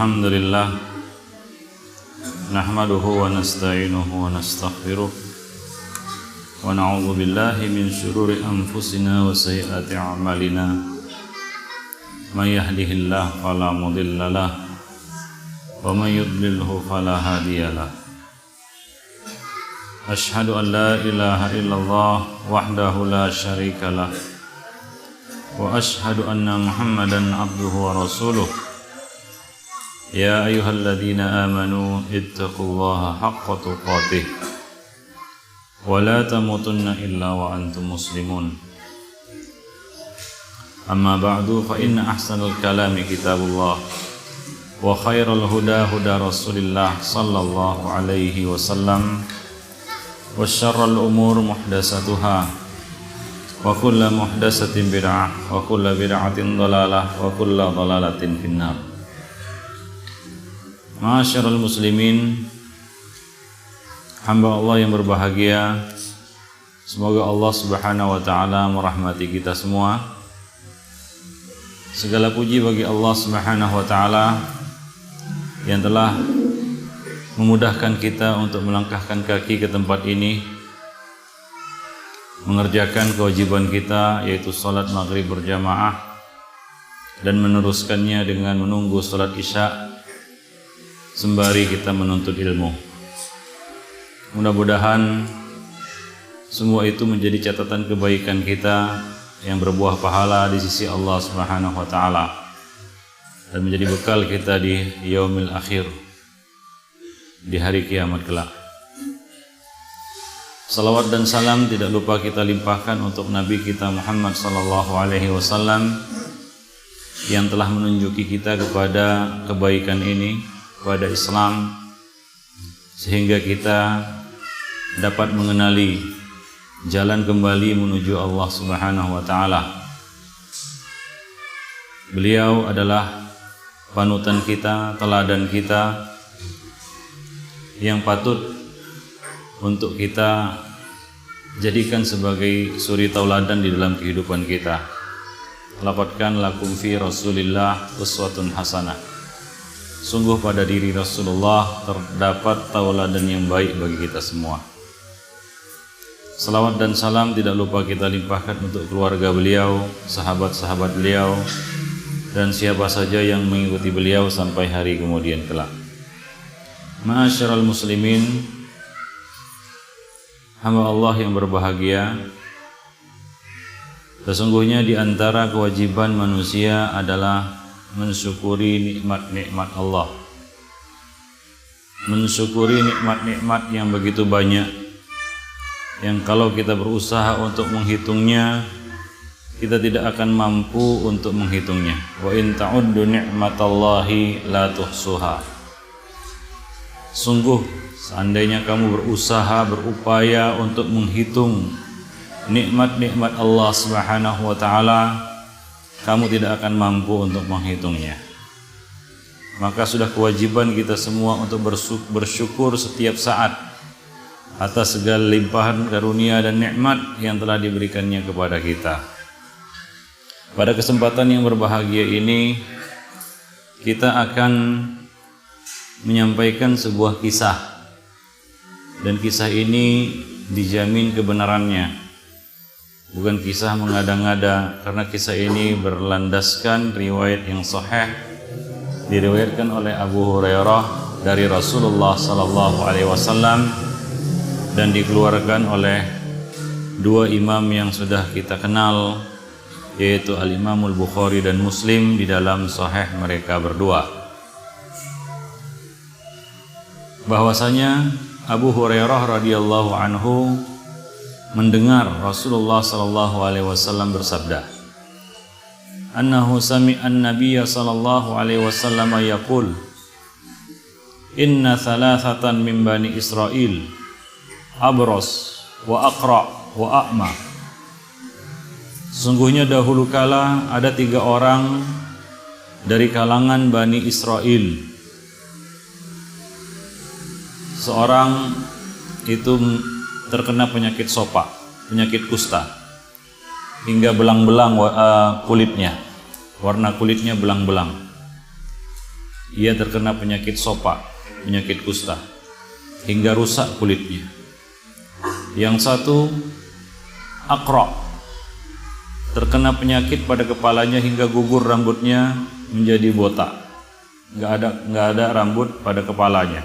Alhamdulillah nahmaduhu wa nasta'inuhu wa nastaghfiruh wa na'udzu billahi min syururi anfusina wa sayyiati a'malina may yahdihillahu fala mudilla lahu wa may yudlilhu fala hadiyalah. Asyhadu an la ilaha illallah wahdahu la syarika lah wa asyhadu anna Muhammadan abduhu wa rasuluh. Ya ayyuhalladzina amanu ittaqullaha haqqa tuqatih wa la tamutunna illa wa antum muslimun. Amma ba'du, fa inna ahsanal kalami kitabullah wa khairal huda huda Rasulillah sallallahu alaihi wasallam wa syarrul umur muhdatsatuha wa kullu muhdatsatin bid'ah wa kullu bid'atin dhalalah wa kullu dhalalatin finnar. Ma'asyiral muslimin, hamba Allah yang berbahagia, semoga Allah Subhanahu wa taala merahmati kita semua. Segala puji bagi Allah Subhanahu wa taala yang telah memudahkan kita untuk melangkahkan kaki ke tempat ini, mengerjakan kewajiban kita yaitu salat maghrib berjamaah dan meneruskannya dengan menunggu salat isya sembari kita menuntut ilmu. Mudah-mudahan semua itu menjadi catatan kebaikan kita yang berbuah pahala di sisi Allah Subhanahu wa taala dan menjadi bekal kita di yaumil akhir, di hari kiamat kelak. Salawat dan salam tidak lupa kita limpahkan untuk Nabi kita Muhammad sallallahu alaihi wasallam yang telah menunjuki kita kepada kebaikan ini, kepada Islam, sehingga kita dapat mengenali jalan kembali menuju Allah Subhanahu wa taala. Beliau adalah panutan kita, teladan kita yang patut untuk kita jadikan sebagai suri tauladan di dalam kehidupan kita. Lafadzkan lakum fi Rasulillah uswatun hasanah. Sungguh pada diri Rasulullah terdapat tauladan yang baik bagi kita semua. Salawat dan salam tidak lupa kita limpahkan untuk keluarga beliau, sahabat-sahabat beliau, dan siapa saja yang mengikuti beliau sampai hari kemudian kelak. Ma'asyiral muslimin, hamba Allah yang berbahagia, sesungguhnya di antara kewajiban manusia adalah mensyukuri nikmat-nikmat Allah. Mensyukuri nikmat-nikmat yang begitu banyak, yang kalau kita berusaha untuk menghitungnya, kita tidak akan mampu untuk menghitungnya. Wa in ta'uddu ni'matallahi la tuhsuha. Sungguh, seandainya kamu berusaha, berupaya untuk menghitung nikmat-nikmat Allah Subhanahu wa taala, kamu tidak akan mampu untuk menghitungnya. Maka sudah kewajiban kita semua untuk bersyukur setiap saat atas segala limpahan karunia dan nikmat yang telah diberikannya kepada kita. Pada kesempatan yang berbahagia ini, kita akan menyampaikan sebuah kisah, dan kisah ini dijamin kebenarannya. Bukan kisah mengada-ngada, karena kisah ini berlandaskan riwayat yang sahih, diriwayatkan oleh Abu Hurairah dari Rasulullah sallallahu alaihi wasallam dan dikeluarkan oleh dua imam yang sudah kita kenal, yaitu Al-Imamul Bukhari dan Muslim di dalam sahih mereka berdua. Bahwasanya Abu Hurairah radhiyallahu anhu mendengar Rasulullah sallallahu alaihi wasallam bersabda, annahu sami'an nabiyya sallallahu alaihi wasallam yaqul, inna thalathatan min bani Israil abros wa aqra wa a'ma. Sungguhnya dahulu kala ada 3 orang dari kalangan Bani Israel. Seorang itu terkena penyakit sopa, penyakit kusta, hingga belang-belang kulitnya, warna kulitnya belang-belang. ia terkena penyakit sopa, penyakit kusta, hingga rusak kulitnya. Yang satu Aqra, terkena penyakit pada kepalanya hingga gugur rambutnya menjadi botak, nggak ada rambut pada kepalanya.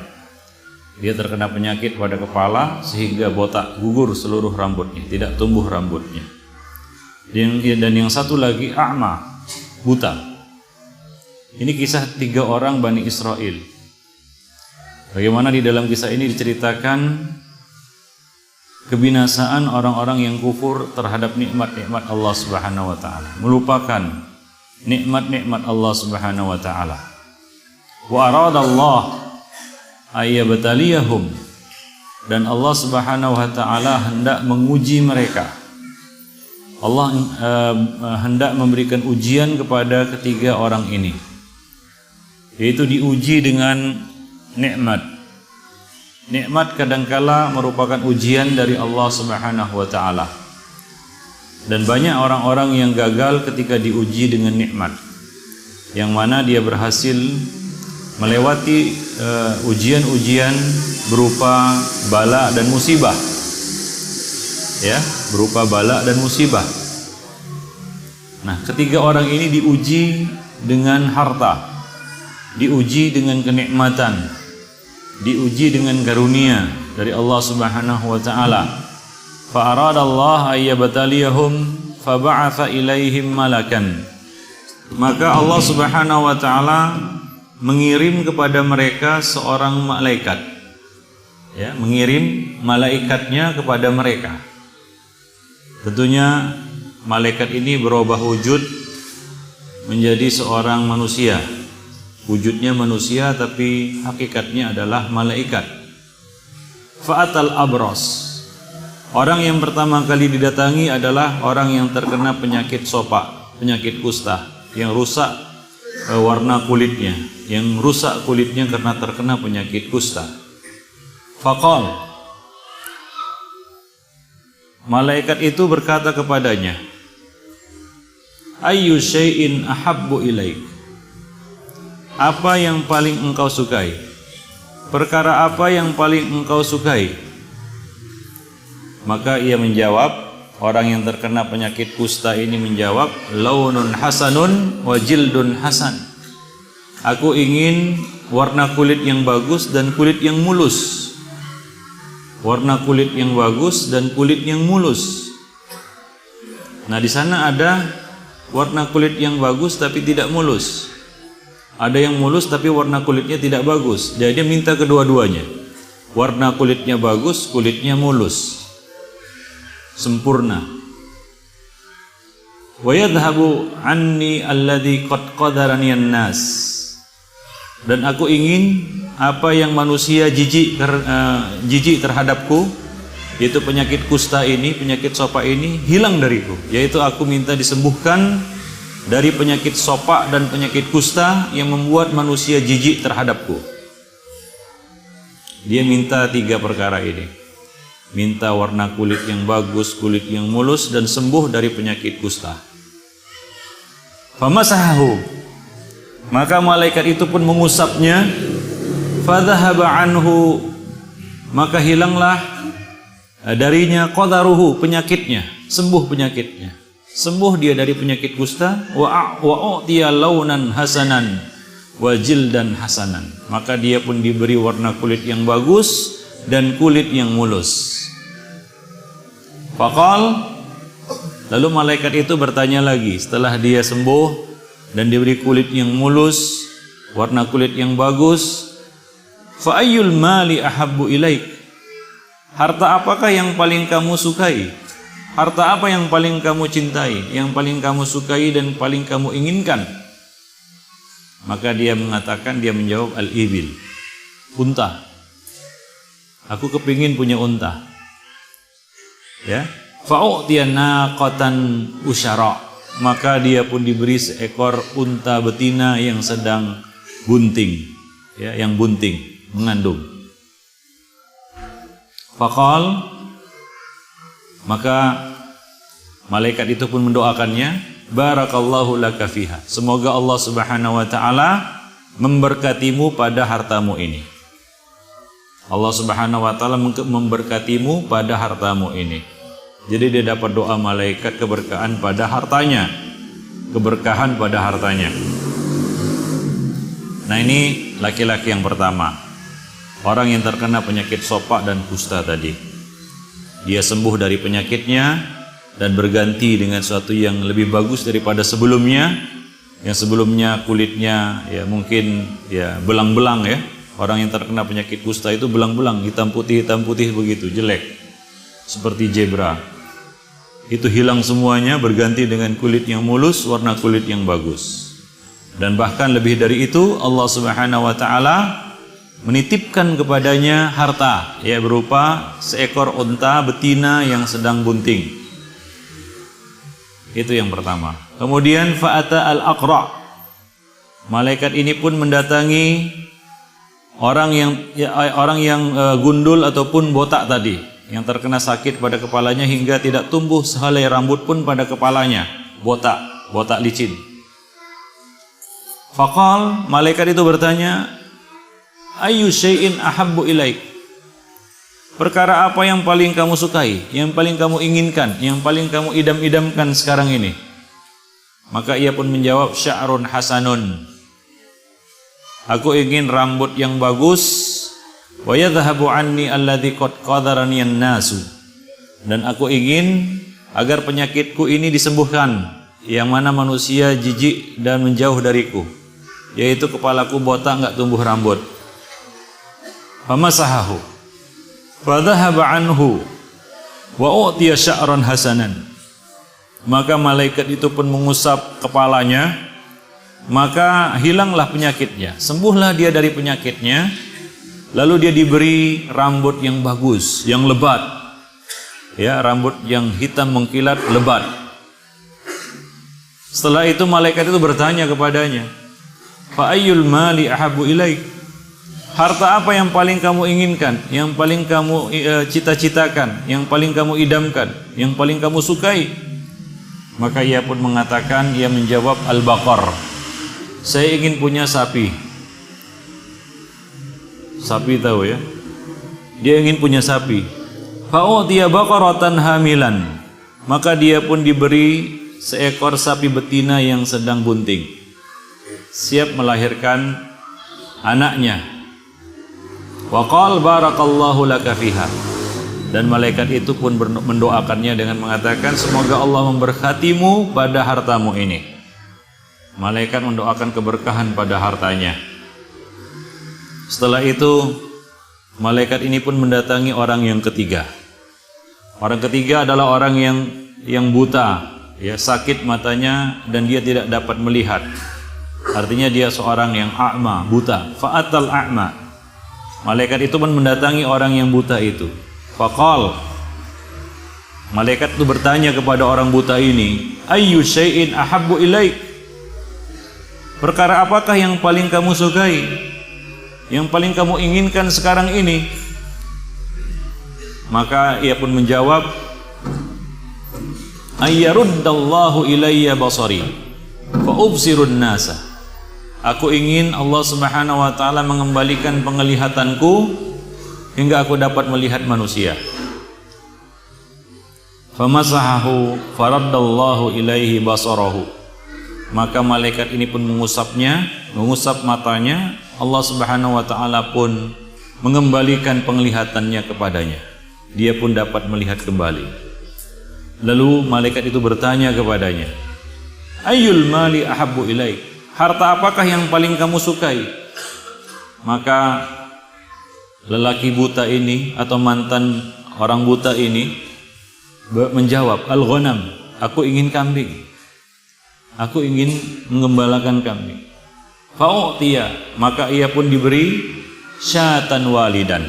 Dia terkena penyakit pada kepala sehingga botak, gugur seluruh rambutnya, tidak tumbuh rambutnya. Dan yang satu lagi a'ma, buta. Ini kisah 3 orang Bani Israel. Bagaimana di dalam kisah ini diceritakan kebinasaan orang-orang yang kufur terhadap nikmat-nikmat Allah Subhanahu wa taala, melupakan nikmat-nikmat Allah Subhanahu wa taala. Wa aradallah ayyabtaliyahum, dan Allah Subhanahu wa taala hendak menguji mereka. Allah hendak memberikan ujian kepada ketiga orang ini, yaitu diuji dengan nikmat. Nikmat kadangkala merupakan ujian dari Allah Subhanahu wa taala. Dan banyak orang-orang yang gagal ketika diuji dengan nikmat, yang mana dia berhasil melewati ujian-ujian berupa bala dan musibah, ya, berupa bala dan musibah. Nah, ketiga orang ini diuji dengan harta, diuji dengan kenikmatan, diuji dengan karunia dari Allah Subhanahu wa taala. Fa aradallahu ayyabtaliyahum fa ba'atha ilaihim malakan. Maka Allah Subhanahu wa taala mengirim kepada mereka seorang malaikat, ya, mengirim malaikatnya kepada mereka. Tentunya malaikat ini berubah wujud menjadi seorang manusia. Wujudnya manusia tapi hakikatnya adalah malaikat. Fa'atal abros, orang yang pertama kali didatangi adalah orang yang terkena penyakit sopa, penyakit kusta, yang rusak warna kulitnya, yang rusak kulitnya karena terkena penyakit kusta. Faqal, malaikat itu berkata kepadanya, ayyu syai'in ahabbu ilaik, apa yang paling engkau sukai? Perkara apa yang paling engkau sukai? Maka ia menjawab, orang yang terkena penyakit kusta ini menjawab, launun hasanun wa jildun hasan. Aku ingin warna kulit yang bagus dan kulit yang mulus. Warna kulit yang bagus dan kulit yang mulus. Nah, di sana ada warna kulit yang bagus tapi tidak mulus. Ada yang mulus tapi warna kulitnya tidak bagus. Jadi dia minta kedua-duanya. Warna kulitnya bagus, kulitnya mulus, sempurna. Wa yadhhabu anni alladhi qad qadarani an-nas, dan aku ingin apa yang manusia jijik terhadapku, yaitu penyakit kusta ini, penyakit sopa ini, hilang dariku. Yaitu aku minta disembuhkan dari penyakit sopa dan penyakit kusta yang membuat manusia jijik terhadapku. Dia minta 3 perkara ini. Minta warna kulit yang bagus, kulit yang mulus, dan sembuh dari penyakit kusta. Famasahahu, maka malaikat itu pun mengusapnya. Fadhahaba anhu, maka hilanglah darinya qadaruhu, penyakitnya, sembuh penyakitnya. Sembuh dia dari penyakit kusta. Wa u'tiya launan hasanan wa jildan hasanan, maka dia pun diberi warna kulit yang bagus dan kulit yang mulus. Faqal, lalu malaikat itu bertanya lagi setelah dia sembuh dan diberi kulit yang mulus, warna kulit yang bagus, fa ayyul mali ahabbu ilaik, harta apakah yang paling kamu sukai? Harta apa yang paling kamu cintai, yang paling kamu sukai dan paling kamu inginkan? Maka dia mengatakan, dia menjawab, al-ibil, unta. Aku kepingin punya unta. Ya, fa'u'tiya naqatan usyara, maka dia pun diberi seekor unta betina yang sedang bunting, ya, yang bunting, mengandung. Faqal, maka malaikat itu pun mendoakannya, barakallahu laka fiha, semoga Allah Subhanahu wa taala memberkatimu pada hartamu ini. Allah Subhanahu wa taala memberkatimu pada hartamu ini. Jadi dia dapat doa malaikat keberkahan pada hartanya. Keberkahan pada hartanya. Nah, ini laki-laki yang pertama. Orang yang terkena penyakit sopak dan kusta tadi. Dia sembuh dari penyakitnya dan berganti dengan sesuatu yang lebih bagus daripada sebelumnya. Yang sebelumnya kulitnya ya mungkin ya belang-belang ya. Orang yang terkena penyakit kusta itu belang-belang, hitam putih begitu, jelek. Seperti zebra. Itu hilang semuanya, berganti dengan kulit yang mulus, warna kulit yang bagus. Dan bahkan lebih dari itu, Allah Subhanahu wa taala menitipkan kepadanya harta, ya berupa seekor unta betina yang sedang bunting. Itu yang pertama. Kemudian fa'ata al-aqra. Malaikat ini pun mendatangi orang yang gundul ataupun botak tadi, yang terkena sakit pada kepalanya hingga tidak tumbuh sehelai rambut pun pada kepalanya, botak licin. Faqal, malaikat itu bertanya, ayyu syai'in ahabbu ilaik? Perkara apa yang paling kamu sukai, yang paling kamu inginkan, yang paling kamu idam-idamkan sekarang ini? Maka ia pun menjawab, sya'run hasanun. Aku ingin rambut yang bagus, wa yadhhabu anni alladhi qad qadarani an-nasu. Dan aku ingin agar penyakitku ini disembuhkan, yang mana manusia jijik dan menjauh dariku, yaitu kepalaku botak enggak tumbuh rambut. Famasahahu fa dhahaba anhu wa utiya sya'ran hasanan. Maka malaikat itu pun mengusap kepalanya, maka hilanglah penyakitnya, sembuhlah dia dari penyakitnya. Lalu dia diberi rambut yang bagus, yang lebat, ya, rambut yang hitam mengkilat lebat. Setelah itu malaikat itu bertanya kepadanya, fa ayyul mali ahabbu ilaik? Harta apa yang paling kamu inginkan, yang paling kamu cita-citakan, yang paling kamu idamkan, yang paling kamu sukai? Maka ia pun mengatakan, ia menjawab, al-baqar. Saya ingin punya sapi. Sapi tahu ya? Dia ingin punya sapi. Fa'utiya baqaratan hamilan. Maka dia pun diberi seekor sapi betina yang sedang bunting, siap melahirkan anaknya. Wa qala barakallahu laka fiha. Dan malaikat itu pun mendoakannya dengan mengatakan, semoga Allah memberkatimu pada hartamu ini. Malaikat mendoakan keberkahan pada hartanya. Setelah itu malaikat ini pun mendatangi orang yang ketiga. Orang ketiga adalah orang yang buta, ya, sakit matanya dan dia tidak dapat melihat. Artinya dia seorang yang a'ma, buta. Fa'atal a'ma. Malaikat itu pun mendatangi orang yang buta itu. Faqal, malaikat itu bertanya kepada orang buta ini, ayyu syai'in ahabbu ilaik? Perkara apakah yang paling kamu sukai, yang paling kamu inginkan sekarang ini? Maka ia pun menjawab, ayyaruddallahu ilayya basari fa ubsirun nasa. Aku ingin Allah Subhanahu wa taala mengembalikan penglihatanku hingga aku dapat melihat manusia. Famasahahu faraddallahu ilaihi basarahu. Maka malaikat ini pun mengusapnya, mengusap matanya. Allah Subhanahu wa taala pun mengembalikan penglihatannya kepadanya. Dia pun dapat melihat kembali. Lalu malaikat itu bertanya kepadanya, ayyul mali ahabbu ilaik? Harta apakah yang paling kamu sukai? Maka lelaki buta ini atau mantan orang buta ini menjawab, al-ghanam, aku ingin kambing. Aku ingin mengembalakan kambing. Fa'utiya, maka ia pun diberi syatan walidan,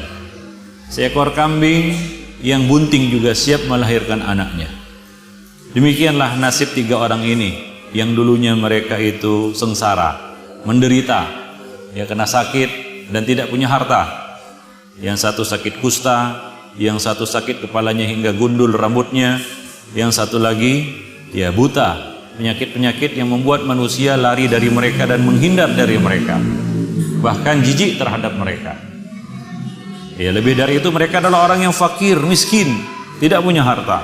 seekor kambing yang bunting juga siap melahirkan anaknya. Demikianlah nasib tiga orang ini yang dulunya mereka itu sengsara, menderita, ya, kena sakit dan tidak punya harta. Yang satu sakit kusta, yang satu sakit kepalanya hingga gundul rambutnya, yang satu lagi ya buta, penyakit-penyakit yang membuat manusia lari dari mereka dan menghindar dari mereka. bahkan jijik terhadap mereka. Ya, lebih dari itu mereka adalah orang yang fakir, miskin, tidak punya harta.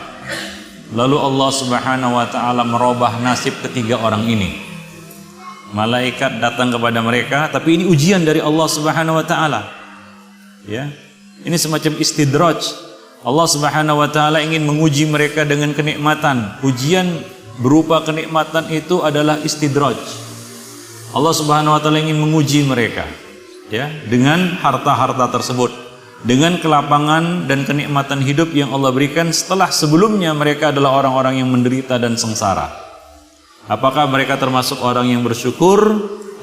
Lalu Allah Subhanahu wa taala merubah nasib ketiga orang ini. Malaikat datang kepada mereka, tapi ini ujian dari Allah Subhanahu wa taala. Ya. Ini semacam istidraj. Allah Subhanahu wa taala ingin menguji mereka dengan kenikmatan. Ujian berupa kenikmatan itu adalah istidraj. Allah Subhanahu wa taala ingin menguji mereka, ya, dengan harta-harta tersebut, dengan kelapangan dan kenikmatan hidup yang Allah berikan setelah sebelumnya mereka adalah orang-orang yang menderita dan sengsara. Apakah mereka termasuk orang yang bersyukur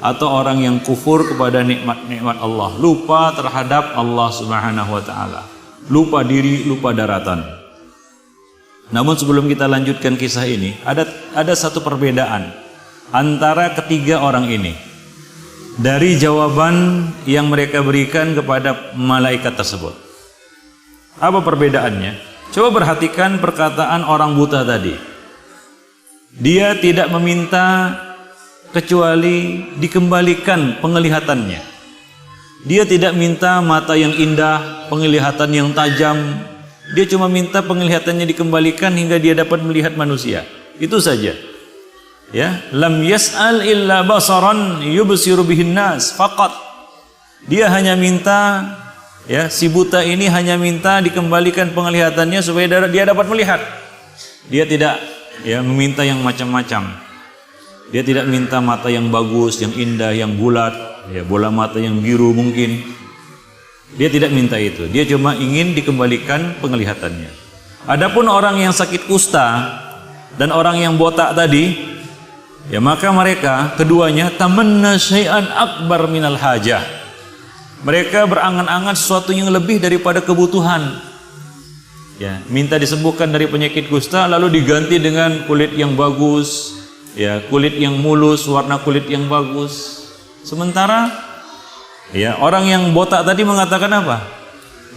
atau orang yang kufur kepada nikmat-nikmat Allah, lupa terhadap Allah Subhanahu wa taala, lupa diri, lupa daratan. Namun sebelum kita lanjutkan kisah ini, ada satu perbedaan antara ketiga orang ini dari jawaban yang mereka berikan kepada malaikat tersebut. Apa perbedaannya? Coba perhatikan perkataan orang buta tadi. Dia tidak meminta kecuali dikembalikan penglihatannya. Dia tidak minta mata yang indah, penglihatan yang tajam. Dia cuma minta penglihatannya dikembalikan hingga dia dapat melihat manusia. Itu saja. Ya, lam yas'al illa basaran yubsiru bihin nas faqat. Dia hanya minta, ya, si buta ini hanya minta dikembalikan penglihatannya supaya dia dapat melihat. Dia tidak, ya, meminta yang macam-macam. Dia tidak minta mata yang bagus, yang indah, yang bulat, ya, bola mata yang biru mungkin. Dia tidak minta itu. Dia cuma ingin dikembalikan penglihatannya. Adapun orang yang sakit kusta dan orang yang botak tadi, ya, maka mereka keduanya tamanna syai'an akbar minal hajah. Mereka berangan-angan sesuatu yang lebih daripada kebutuhan. Ya, minta disembuhkan dari penyakit kusta lalu diganti dengan kulit yang bagus, ya, kulit yang mulus, warna kulit yang bagus. Sementara, ya, orang yang botak tadi mengatakan apa?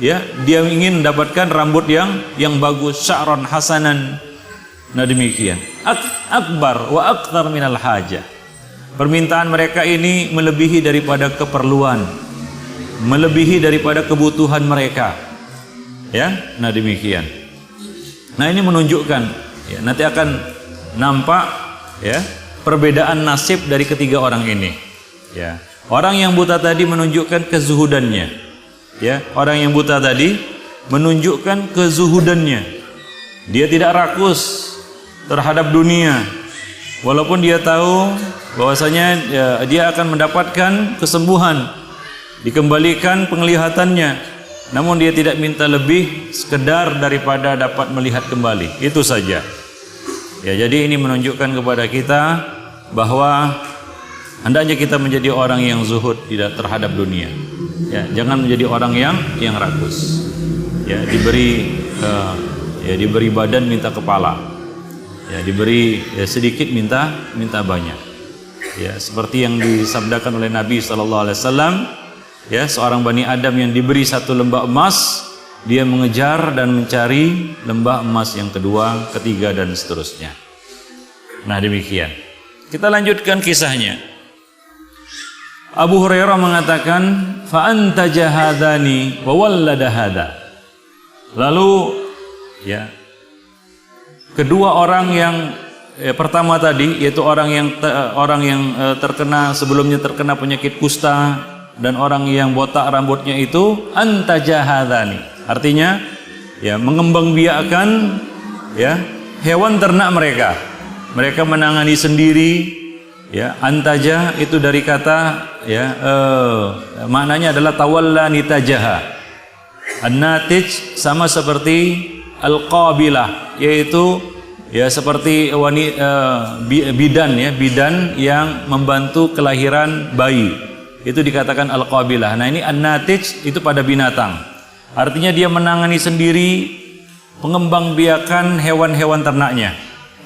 Ya, dia ingin mendapatkan rambut yang bagus, sya'ran hasanan. Nah, demikian. Akbar wa akthar minal hajah. Permintaan mereka ini melebihi daripada keperluan, melebihi daripada kebutuhan mereka. Ya, nah demikian. Nah, ini menunjukkan, ya, nanti akan nampak, ya, perbedaan nasib dari ketiga orang ini. Ya, orang yang buta tadi menunjukkan kezuhudannya. Ya, orang yang buta tadi menunjukkan kezuhudannya. Dia tidak rakus terhadap dunia, walaupun dia tahu bahwasanya, ya, dia akan mendapatkan kesembuhan, dikembalikan penglihatannya. Namun dia tidak minta lebih sekedar daripada dapat melihat kembali. Itu saja. Ya, jadi ini menunjukkan kepada kita bahwa hendaknya kita menjadi orang yang zuhud tidak terhadap dunia. Ya, jangan menjadi orang yang rakus. Ya, diberi badan minta kepala. Ya, diberi, ya, sedikit minta banyak. Ya, seperti yang disabdakan oleh Nabi sallallahu alaihi wasallam. Ya, seorang Bani Adam yang diberi satu lembah emas, dia mengejar dan mencari lembah emas yang kedua, ketiga, dan seterusnya. Nah, demikian. Kita lanjutkan kisahnya. Abu Hurairah mengatakan, fa anta jahadani wa wallada hada. Lalu, ya, kedua orang yang, ya, pertama tadi, yaitu orang yang terkena, sebelumnya terkena penyakit kusta, dan orang yang botak rambutnya itu anta jahadani, artinya, ya, mengembangbiakkan, ya, hewan ternak mereka. Mereka menangani sendiri, ya. Antaja itu dari kata, ya, maknanya adalah tawalla nitajaha. An-natij sama seperti al-qabilah, yaitu, ya, seperti bidan, ya, bidan yang membantu kelahiran bayi. Itu dikatakan al-qabilah. Nah, ini an-natij itu pada binatang. Artinya dia menangani sendiri, pengembangbiakan hewan-hewan ternaknya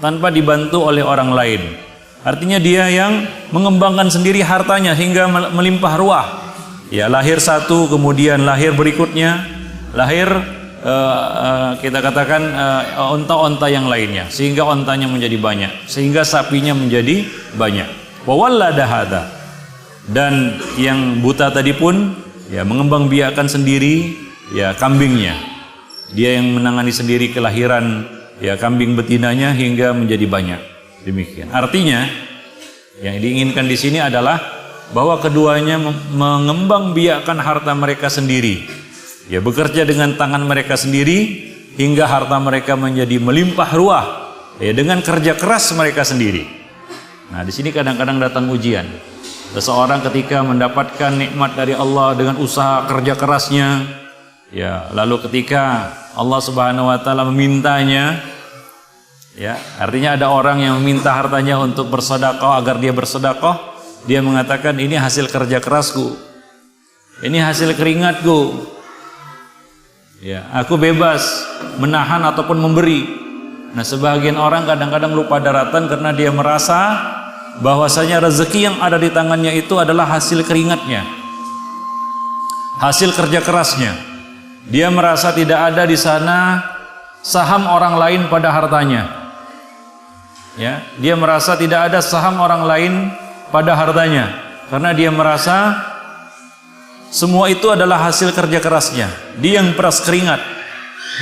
tanpa dibantu oleh orang lain. Artinya dia yang mengembangkan sendiri hartanya hingga melimpah ruah. Ya, lahir satu, kemudian lahir berikutnya, lahir kita katakan onta-onta yang lainnya, sehingga ontanya menjadi banyak, sehingga sapinya menjadi banyak. Wa wallada hadza. Dan yang buta tadi pun ya mengembangbiakkan sendiri ya kambingnya. Dia yang menangani sendiri kelahiran ya kambing betinanya hingga menjadi banyak. Demikian. Artinya yang diinginkan di sini adalah bahwa keduanya mengembangbiakkan harta mereka sendiri. Ya bekerja dengan tangan mereka sendiri hingga harta mereka menjadi melimpah ruah ya dengan kerja keras mereka sendiri. Nah, di sini kadang-kadang datang ujian. Seseorang ketika mendapatkan nikmat dari Allah dengan usaha kerja kerasnya, ya, lalu ketika Allah Subhanahu wa taala memintanya, ya, artinya ada orang yang meminta hartanya untuk bersedekah agar dia bersedekah, dia mengatakan ini hasil kerja kerasku. Ini hasil keringatku. Ya, aku bebas menahan ataupun memberi. Nah, sebagian orang kadang-kadang lupa daratan karena dia merasa bahwasanya rezeki yang ada di tangannya itu adalah hasil keringatnya, hasil kerja kerasnya. Dia merasa tidak ada di sana saham orang lain pada hartanya. Ya, dia merasa tidak ada saham orang lain pada hartanya karena dia merasa semua itu adalah hasil kerja kerasnya. Dia yang peras keringat,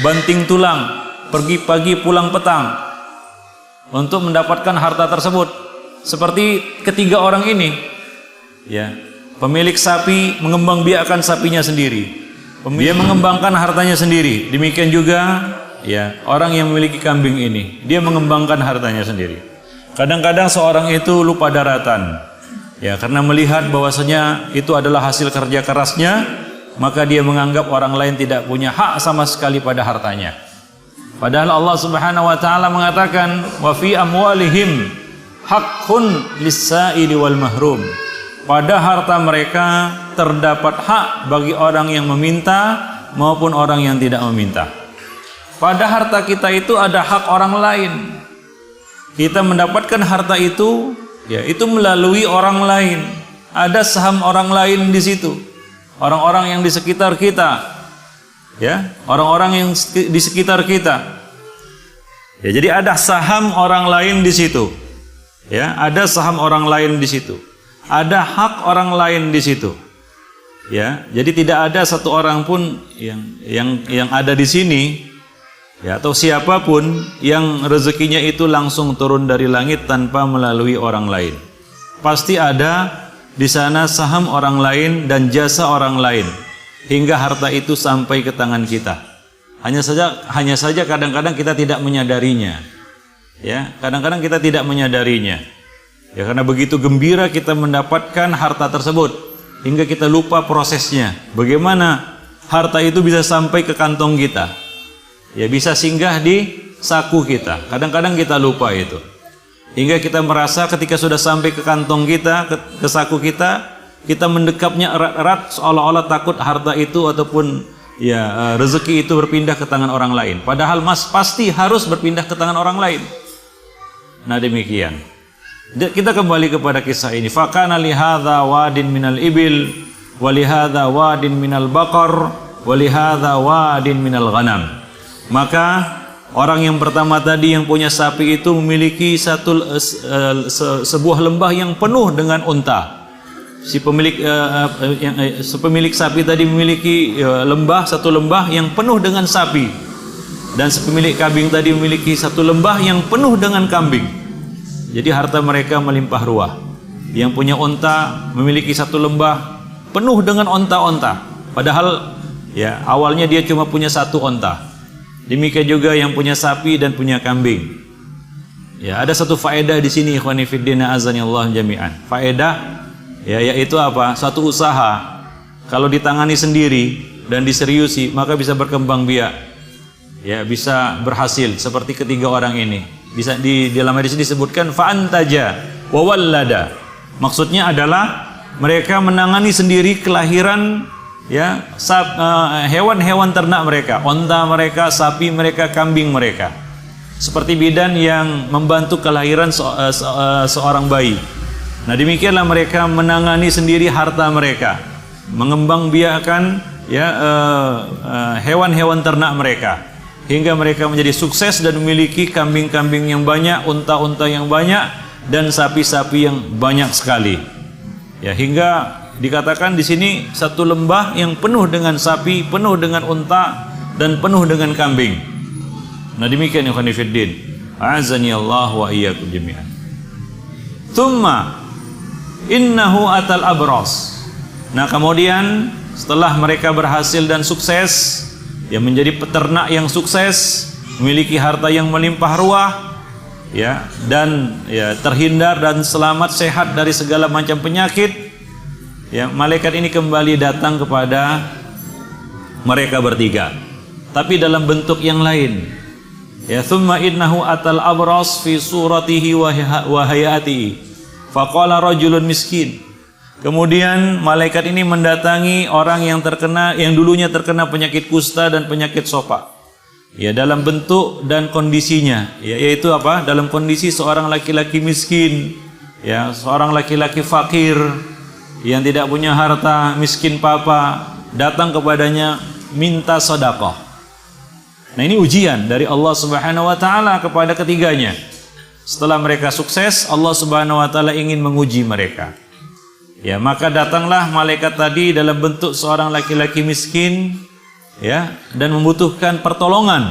banting tulang, pergi pagi pulang petang untuk mendapatkan harta tersebut. Seperti ketiga orang ini, ya, pemilik sapi mengembangbiakkan sapinya sendiri, dia mengembangkan hartanya sendiri. Demikian juga, ya, orang yang memiliki kambing ini, dia mengembangkan hartanya sendiri. Kadang-kadang seorang itu lupa daratan, ya, karena melihat bahwasanya itu adalah hasil kerja kerasnya, maka dia menganggap orang lain tidak punya hak sama sekali pada hartanya. Padahal Allah Subhanahu wa taala mengatakan, wa fi amwalihim haqqun lis-sa'ili wal mahrum. Pada harta mereka terdapat hak bagi orang yang meminta maupun orang yang tidak meminta. Pada harta kita itu ada hak orang lain. Kita mendapatkan harta itu, ya, itu melalui orang lain. Ada saham orang lain di situ. Orang-orang yang di sekitar kita, ya, orang-orang yang di sekitar kita. Ya, jadi ada saham orang lain di situ. Ya, ada saham orang lain di situ. Ada hak orang lain di situ. Ya, jadi tidak ada satu orang pun yang ada di sini, ya, atau siapapun yang rezekinya itu langsung turun dari langit tanpa melalui orang lain. Pasti ada di sana saham orang lain dan jasa orang lain hingga harta itu sampai ke tangan kita. Hanya saja kadang-kadang kita tidak menyadarinya. Ya, kadang-kadang kita tidak menyadarinya. Ya, karena begitu gembira kita mendapatkan harta tersebut hingga kita lupa prosesnya. Bagaimana harta itu bisa sampai ke kantong kita? Ya, bisa singgah di saku kita. Kadang-kadang kita lupa itu. Hingga kita merasa ketika sudah sampai ke kantong kita, ke saku kita, kita mendekapnya erat-erat seolah-olah takut harta itu ataupun ya rezeki itu berpindah ke tangan orang lain. Padahal pasti harus berpindah ke tangan orang lain. Nah, demikian. Kita kembali kepada kisah ini. Fakana li hadza wadin minal ibil wa li hadza wadin minal baqar wa li hadza wadin minal ghanam. Maka orang yang pertama tadi yang punya sapi itu memiliki sebuah lembah yang penuh dengan unta. Si pemilik sapi tadi memiliki satu lembah yang penuh dengan sapi. Dan si pemilik kambing tadi memiliki satu lembah yang penuh dengan kambing. Jadi harta mereka melimpah ruah. Yang punya unta memiliki satu lembah penuh dengan unta-unta. Padahal ya awalnya dia cuma punya satu unta. Demikian juga yang punya sapi dan punya kambing. Ya, ada satu faedah di sini, ikhwani fiddin azanillah jami'an. Faedah ya, yaitu apa? Satu usaha kalau ditangani sendiri dan diseriusi maka bisa berkembang biak. Ya, bisa berhasil seperti ketiga orang ini. Bisa di dalam hadis disebutkan fa'antaja wa wallada. Maksudnya adalah mereka menangani sendiri kelahiran ya hewan-hewan ternak mereka, unta mereka, sapi mereka, kambing mereka. Seperti bidan yang membantu kelahiran seorang bayi. Nah, demikianlah mereka menangani sendiri harta mereka, mengembangbiakkan ya hewan-hewan ternak mereka hingga mereka menjadi sukses dan memiliki kambing-kambing yang banyak, unta-unta yang banyak dan sapi-sapi yang banyak sekali. Ya, hingga dikatakan di sini satu lembah yang penuh dengan sapi, penuh dengan unta, dan penuh dengan kambing. Nah, demikian ya ikhwani fiddin. A'azzani Allah wa iyyakum jami'an. Tsumma innahu atal abras. Nah, kemudian setelah mereka berhasil dan sukses, ya menjadi peternak yang sukses, memiliki harta yang melimpah ruah, ya, dan ya terhindar dan selamat sehat dari segala macam penyakit, ya, malaikat ini kembali datang kepada mereka bertiga, tapi dalam bentuk yang lain. Ya, thumma innahu atal abras fi suratihi wa hayatihi faqala rajulun miskin. Kemudian malaikat ini mendatangi orang yang dulunya terkena penyakit kusta dan penyakit sopak, ya, dalam bentuk dan kondisinya, ya, yaitu apa? Dalam kondisi seorang laki-laki miskin, ya, seorang laki-laki fakir yang tidak punya harta, miskin papa, datang kepadanya minta sedekah. Nah, ini ujian dari Allah Subhanahu wa taala kepada ketiganya. Setelah mereka sukses, Allah Subhanahu wa taala ingin menguji mereka. Ya, maka datanglah malaikat tadi dalam bentuk seorang laki-laki miskin, ya, dan membutuhkan pertolongan,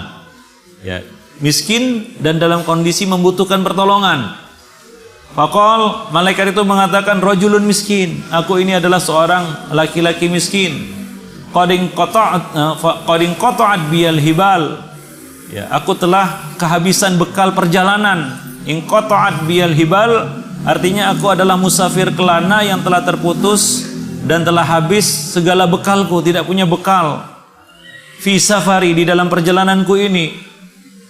ya, miskin dan dalam kondisi membutuhkan pertolongan. Faqal, malaikat itu mengatakan, rajulun miskin, aku ini adalah seorang laki-laki miskin. Qadin qata'at biyal hibal, ya, aku telah kehabisan bekal perjalanan. In qata'at biyal hibal, artinya aku adalah musafir kelana yang telah terputus dan telah habis segala bekalku, tidak punya bekal. Fi safari, di dalam perjalananku ini.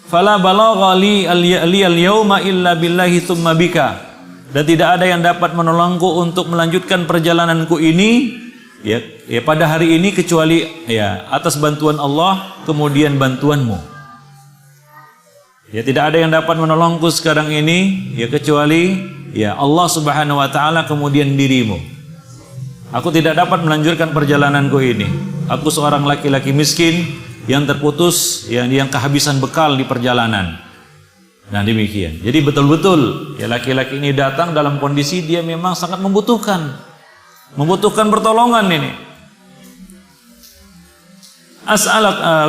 Fala balagha li al-yawma illa billahi tsumma bika. Dan tidak ada yang dapat menolongku untuk melanjutkan perjalananku ini, ya pada hari ini kecuali, ya, atas bantuan Allah kemudian bantuanmu. Ya, tidak ada yang dapat menolongku sekarang ini, ya, kecuali, ya, Allah Subhanahu wa taala kemudian dirimu. Aku tidak dapat melanjutkan perjalananku ini. Aku seorang laki-laki miskin yang terputus, yang kehabisan bekal di perjalanan. Nah, demikian. Jadi betul-betul, ya, laki-laki ini datang dalam kondisi dia memang sangat membutuhkan pertolongan ini.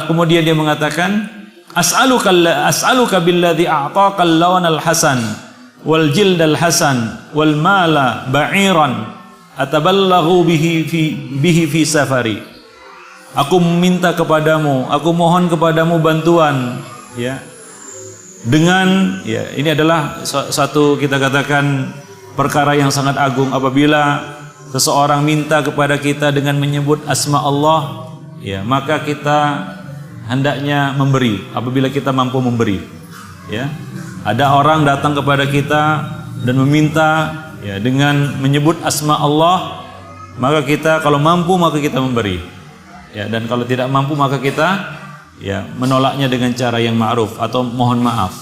Kemudian dia mengatakan, as'aluka billadzi a'taka al-lawan al-hasan wal jild al-hasan wal mala ba'iran atabalaghu bihi fi safari. Aku meminta kepadamu, aku mohon kepadamu bantuan, ya, dengan, ya, ini adalah satu, kita katakan, perkara yang sangat agung apabila seseorang minta kepada kita dengan menyebut asma Allah, ya, maka kita hendaknya memberi apabila kita mampu memberi, ya. Ada orang datang kepada kita dan meminta, ya, dengan menyebut asma Allah, maka kita kalau mampu maka kita memberi, ya, dan kalau tidak mampu maka kita, ya, menolaknya dengan cara yang ma'ruf atau mohon maaf,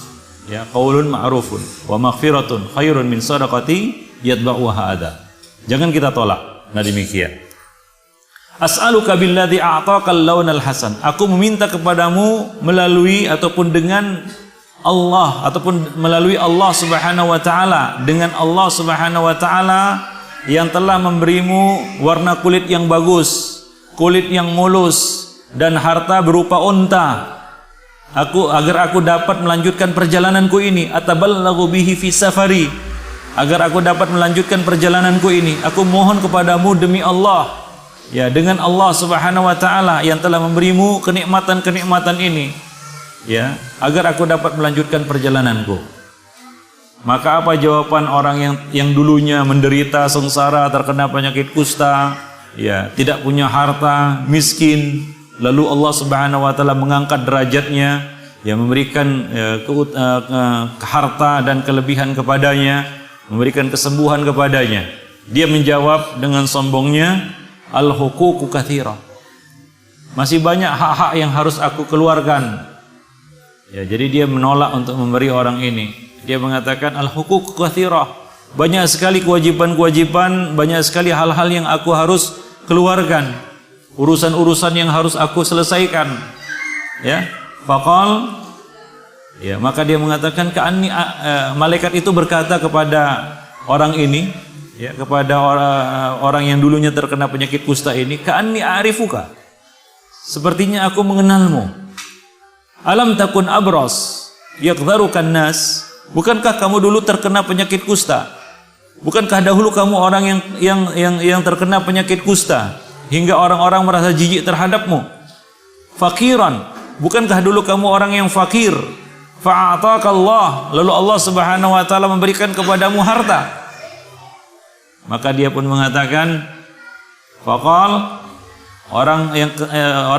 ya. Qaulun ma'rufun wa maghfiratun khairun min shadaqati yatba'uha adha. Jangan kita tolak. Nah, demikian. As'aluka billadzi a'taka al-lawn al-hasan. Aku meminta kepadamu melalui ataupun dengan Allah, ataupun melalui Allah Subhanahu wa taala, dengan Allah Subhanahu wa taala yang telah memberimu warna kulit yang bagus, kulit yang mulus, dan harta berupa unta. Agar aku dapat melanjutkan perjalananku ini, atabalaghu bihi fi safari. Agar aku dapat melanjutkan perjalananku ini, aku mohon kepadamu demi Allah, ya, dengan Allah Subhanahu wa taala yang telah memberimu kenikmatan-kenikmatan ini, ya, agar aku dapat melanjutkan perjalananku. Maka apa jawaban orang yang dulunya menderita sengsara, terkena penyakit kusta, ya, tidak punya harta, miskin, lalu Allah Subhanahu wa taala mengangkat derajatnya, ya, memberikan harta dan kelebihan kepadanya, memberikan kesembuhan kepadanya. Dia menjawab dengan sombongnya, al-huququ katsira. Masih banyak hak-hak yang harus aku keluarkan. Ya, jadi dia menolak untuk memberi orang ini. Dia mengatakan al-huququ katsira. Banyak sekali kewajiban-kewajiban, banyak sekali hal-hal yang aku harus keluarkan. Urusan-urusan yang harus aku selesaikan. Ya, faqal, ya, maka dia mengatakan malaikat itu berkata kepada orang ini, ya kepada orang yang dulunya terkena penyakit kusta ini, ka'anni a'rifuka, sepertinya aku mengenalmu. Alam takun abras yaqdharukan nas, bukankah kamu dulu terkena penyakit kusta? Bukankah dahulu kamu orang yang terkena penyakit kusta hingga orang-orang merasa jijik terhadapmu? Fakiran, bukankah dulu kamu orang yang fakir? Fa'atakallah, lalu Allah Subhanahu wa taala memberikan kepadamu harta. Maka dia pun mengatakan, faqal, orang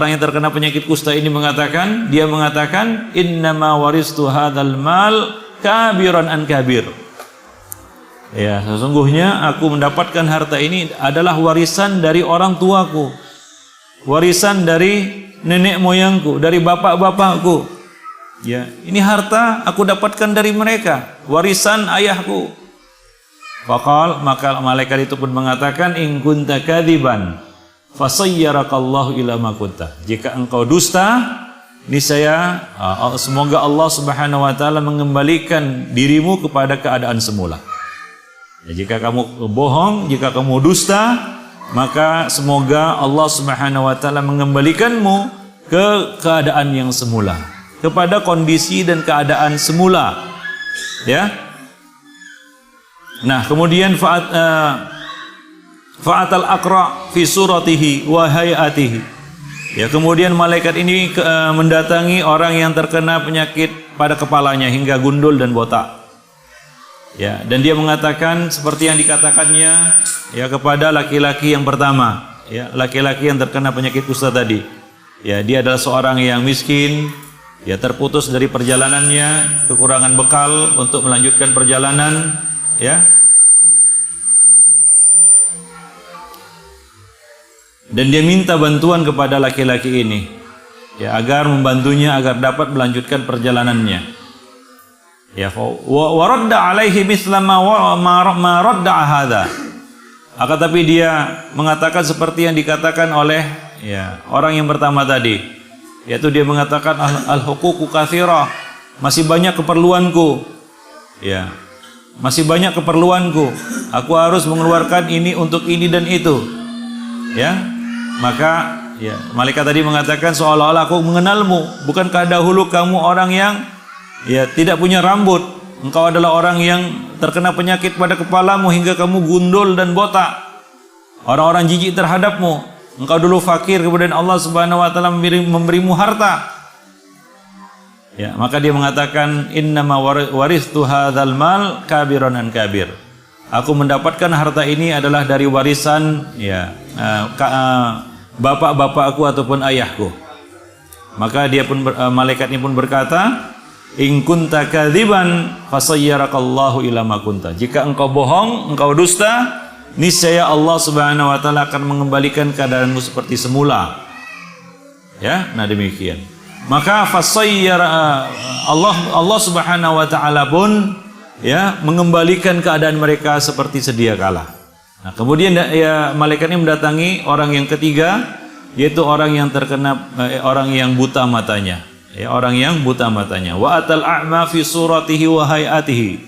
yang terkena penyakit kusta ini mengatakan, dia mengatakan, innama waristu hadzal mal kabiran an kabir. Ya, sesungguhnya aku mendapatkan harta ini adalah warisan dari orang tuaku, warisan dari nenek moyangku, dari bapak-bapakku. Ya, ini harta aku dapatkan dari mereka, warisan ayahku. Faqal, maka malaikat itu pun mengatakan, in kunta kadziban fasayyarakallahu ila ma kunta. Jika engkau dusta, niscaya semoga Allah Subhanahu wa taala mengembalikan dirimu kepada keadaan semula. Ya, jika kamu bohong, jika kamu dusta, maka semoga Allah Subhanahu wa taala mengembalikanmu ke keadaan yang semula, kepada kondisi dan keadaan semula. Ya. Nah, kemudian fa'atal aqra fi suratihi wa hayatihi. Ya, kemudian malaikat ini mendatangi orang yang terkena penyakit pada kepalanya hingga gundul dan botak. Ya, dan dia mengatakan seperti yang dikatakannya ya kepada laki-laki yang pertama, ya, laki-laki yang terkena penyakit kusta tadi. Ya, dia adalah seorang yang miskin, ya, terputus dari perjalanannya, kekurangan bekal untuk melanjutkan perjalanan, ya. Dan dia minta bantuan kepada laki-laki ini, ya, agar membantunya agar dapat melanjutkan perjalanannya. Ya, wa radda alaihi misla ma radda hadza. Akan tapi dia mengatakan seperti yang dikatakan oleh ya orang yang pertama tadi, yaitu dia mengatakan al-huququ katsirah, masih banyak keperluanku. Ya. Masih banyak keperluanku. Aku harus mengeluarkan ini untuk ini dan itu. Ya. Maka ya malaikat tadi mengatakan seolah-olah aku mengenalmu. Bukankah dahulu kamu orang yang ya tidak punya rambut? Engkau adalah orang yang terkena penyakit pada kepalamu hingga kamu gundul dan botak. Orang-orang jijik terhadapmu. Engkau dulu fakir, kemudian Allah Subhanahu wa taala memberimu harta. Ya, maka dia mengatakan innama waristu hadzal mal kabiran an kabir. Aku mendapatkan harta ini adalah dari warisan ya bapak-bapakku ataupun ayahku. Maka dia pun malaikat ini pun berkata, in kunta kadziban fasayyarakallahu ila ma kunta. Jika engkau bohong, engkau dusta, niscaya Allah Subhanahu wa taala akan mengembalikan keadaanmu seperti semula. Ya, nah demikian. Maka Allah Subhanahu wa taala pun ya mengembalikan keadaan mereka seperti sedia kala. Nah, kemudian ya malaikat ini mendatangi orang yang ketiga, yaitu orang yang terkena orang yang buta matanya. Ya, orang yang buta matanya. Wa atal a'ma fi suratihi wa hayatihi.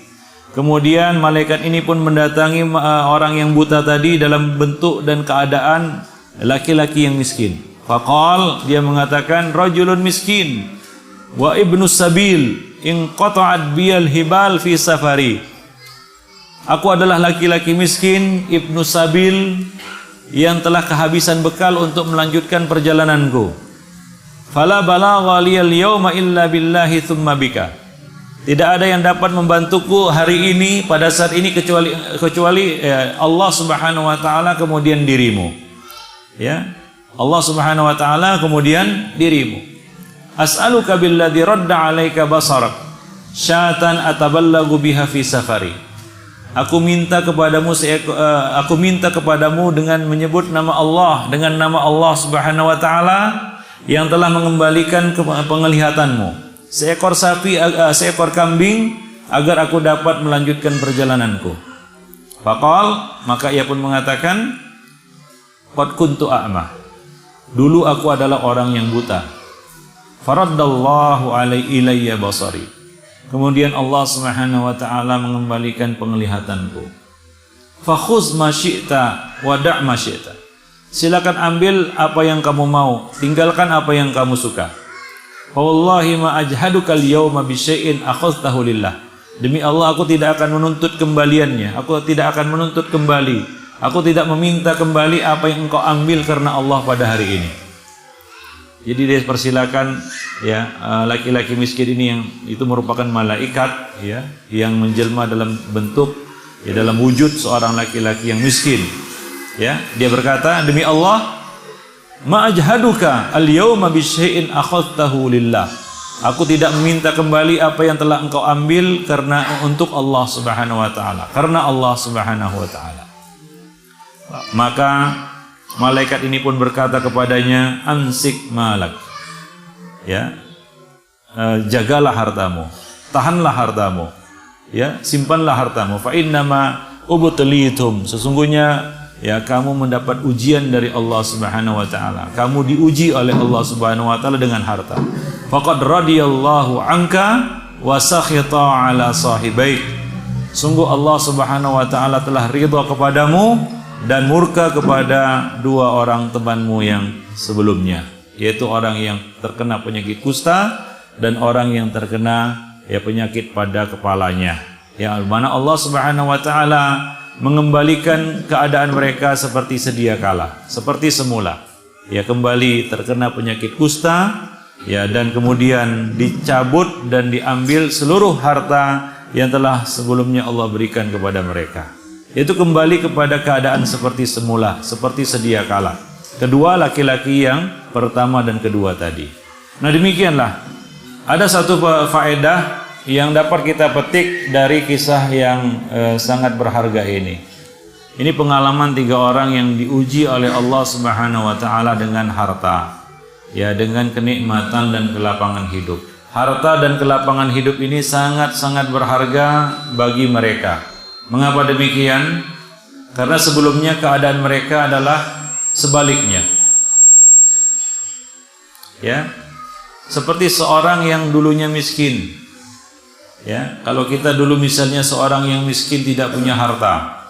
Kemudian malaikat ini pun mendatangi orang yang buta tadi dalam bentuk dan keadaan laki-laki yang miskin. Faqal, dia mengatakan rajulun miskin wa ibnu sabil in qata'at biyal hibal fi safari. Aku adalah laki-laki miskin, ibnu sabil, yang telah kehabisan bekal untuk melanjutkan perjalananku. Fala balagha liyal yawma illa billahi thumma bika. Tidak ada yang dapat membantuku hari ini pada saat ini kecuali Allah Subhanahu wa taala kemudian dirimu. Ya. Allah Subhanahu wa taala kemudian dirimu. As'aluka billadzi radda 'alaika basarak syatan ataballagu biha fi safari. Aku minta kepadamu dengan menyebut nama Allah, dengan nama Allah Subhanahu wa taala yang telah mengembalikan penglihatanmu. Seekor sapi, seekor kambing agar aku dapat melanjutkan perjalananku. Faqal, maka ia pun mengatakan, qad kuntu a'ma. Dulu aku adalah orang yang buta. Faraddallahu ilayya basari. Kemudian Allah Subhanahu wa taala mengembalikan penglihatanku. Fakhuz ma syi'ta wa da' ma syi'ta. Silakan ambil apa yang kamu mau, tinggalkan apa yang kamu suka. Wallahi ma ajhaduka al-yawma bi syai'in akhadtahu lillah. Demi Allah, aku tidak akan menuntut kembaliannya. Aku tidak akan menuntut kembali. Aku tidak meminta kembali apa yang engkau ambil karena Allah pada hari ini. Jadi dia persilakan ya, laki-laki miskin ini yang itu merupakan malaikat ya, yang menjelma dalam bentuk ya, dalam wujud seorang laki-laki yang miskin. Ya, dia berkata, demi Allah, ma ajhaduka al-yawma bi syai'in akhadtahu lillah. Aku tidak meminta kembali apa yang telah engkau ambil karena untuk Allah Subhanahu wa taala, karena Allah Subhanahu wa taala. Maka malaikat ini pun berkata kepadanya, amsik malak. Ya. Jagalah hartamu, tahanlah hartamu. Ya, simpanlah hartamu. Fa innama ubtalitum. Sesungguhnya ya, kamu mendapat ujian dari Allah Subhanahu wa taala. Kamu diuji oleh Allah Subhanahu wa taala dengan harta. Faqad radiyallahu anka wa sakhita ala sahibaik. Sungguh Allah Subhanahu wa taala telah ridha kepadamu dan murka kepada dua orang temanmu yang sebelumnya, yaitu orang yang terkena penyakit kusta dan orang yang terkena ya penyakit pada kepalanya. Ya, mana Allah Subhanahu wa taala mengembalikan keadaan mereka seperti sedia kala, seperti semula. Ya, kembali terkena penyakit kusta, ya, dan kemudian dicabut dan diambil seluruh harta yang telah sebelumnya Allah berikan kepada mereka. Itu kembali kepada keadaan seperti semula, seperti sedia kala. Kedua laki-laki yang pertama dan kedua tadi. Nah, demikianlah. Ada satu faedah yang dapat kita petik dari kisah yang sangat berharga ini. Ini pengalaman tiga orang yang diuji oleh Allah Subhanahu wa taala dengan harta, ya, dengan kenikmatan dan kelapangan hidup. Harta dan kelapangan hidup ini sangat-sangat berharga bagi mereka. Mengapa demikian? Karena sebelumnya keadaan mereka adalah sebaliknya. Ya. Seperti seorang yang dulunya miskin. Ya, kalau kita dulu misalnya seorang yang miskin tidak punya harta,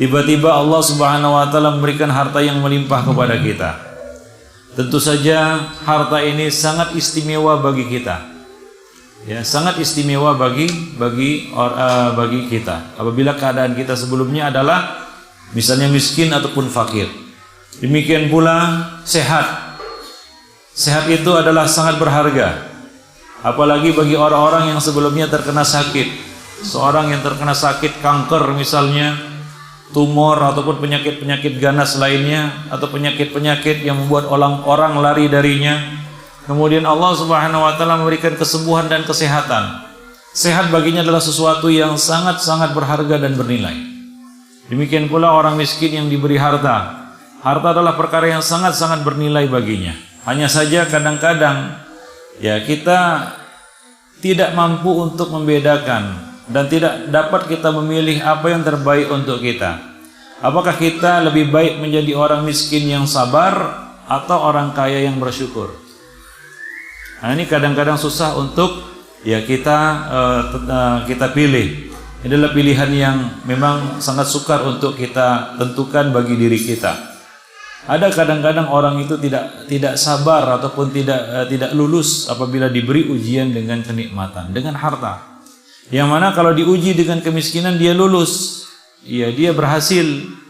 tiba-tiba Allah Subhanahu wa taala memberikan harta yang melimpah kepada kita. Tentu saja harta ini sangat istimewa bagi kita. Ya, sangat istimewa bagi kita. Apabila keadaan kita sebelumnya adalah misalnya miskin ataupun fakir. Demikian pula sehat. Sehat itu adalah sangat berharga. Apalagi bagi orang-orang yang sebelumnya terkena sakit. Seorang yang terkena sakit kanker misalnya, tumor ataupun penyakit-penyakit ganas lainnya, atau penyakit-penyakit yang membuat orang lari darinya. Kemudian Allah Subhanahu wa taala memberikan kesembuhan dan kesehatan. Sehat baginya adalah sesuatu yang sangat-sangat berharga dan bernilai. Demikian pula orang miskin yang diberi harta. Harta adalah perkara yang sangat-sangat bernilai baginya. Hanya saja kadang-kadang ya, kita tidak mampu untuk membedakan dan tidak dapat kita memilih apa yang terbaik untuk kita. Apakah kita lebih baik menjadi orang miskin yang sabar atau orang kaya yang bersyukur? Nah, ini kadang-kadang susah untuk ya kita pilih. Ini adalah pilihan yang memang sangat sukar untuk kita tentukan bagi diri kita. Ada kadang-kadang orang itu tidak sabar ataupun tidak lulus apabila diberi ujian dengan kenikmatan, dengan harta. Yang mana kalau diuji dengan kemiskinan dia lulus, ya, dia berhasil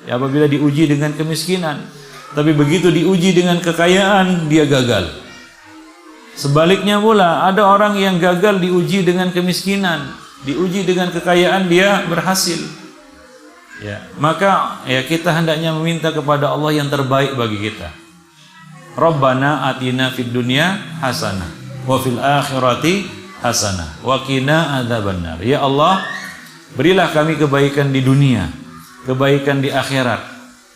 ya, apabila diuji dengan kemiskinan. Tapi begitu diuji dengan kekayaan dia gagal. Sebaliknya pula ada orang yang gagal diuji dengan kemiskinan, diuji dengan kekayaan dia berhasil. Ya, maka ya kita hendaknya meminta kepada Allah yang terbaik bagi kita. Rabbana atina fid dunya hasanah wa fil akhirati hasanah wa qina adzabannar. Ya Allah, berilah kami kebaikan di dunia, kebaikan di akhirat.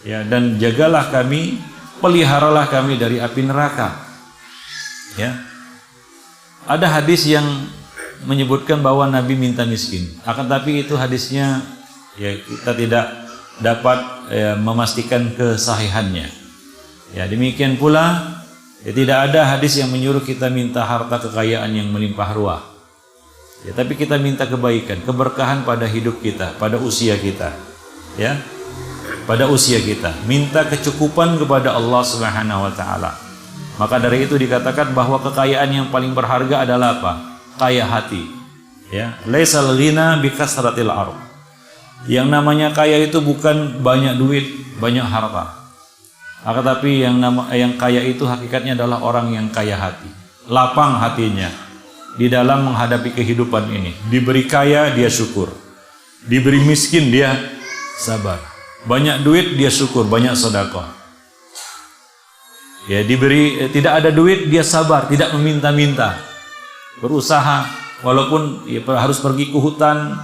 Ya, dan jagalah kami, peliharalah kami dari api neraka. Ya. Ada hadis yang menyebutkan bahwa Nabi minta miskin. Akan tapi itu hadisnya ya kita tidak dapat memastikan kesahihannya. Ya, demikian pula ya tidak ada hadis yang menyuruh kita minta harta kekayaan yang melimpah ruah. Ya, tapi kita minta kebaikan, keberkahan pada hidup kita, pada usia kita. Ya. pada usia kita, minta kecukupan kepada Allah Subhanahu wa taala. Maka dari itu dikatakan bahwa kekayaan yang paling berharga adalah apa? Kaya hati. Ya, laisal ghina bi kasratil arq. Yang namanya kaya itu bukan banyak duit, banyak harta. Akan tapi yang kaya itu hakikatnya adalah orang yang kaya hati. Lapang hatinya di dalam menghadapi kehidupan ini. Diberi kaya dia syukur. Diberi miskin dia sabar. Banyak duit dia syukur, banyak sedekah. Ya, diberi tidak ada duit dia sabar, tidak meminta-minta. Berusaha walaupun ya, harus pergi ke hutan,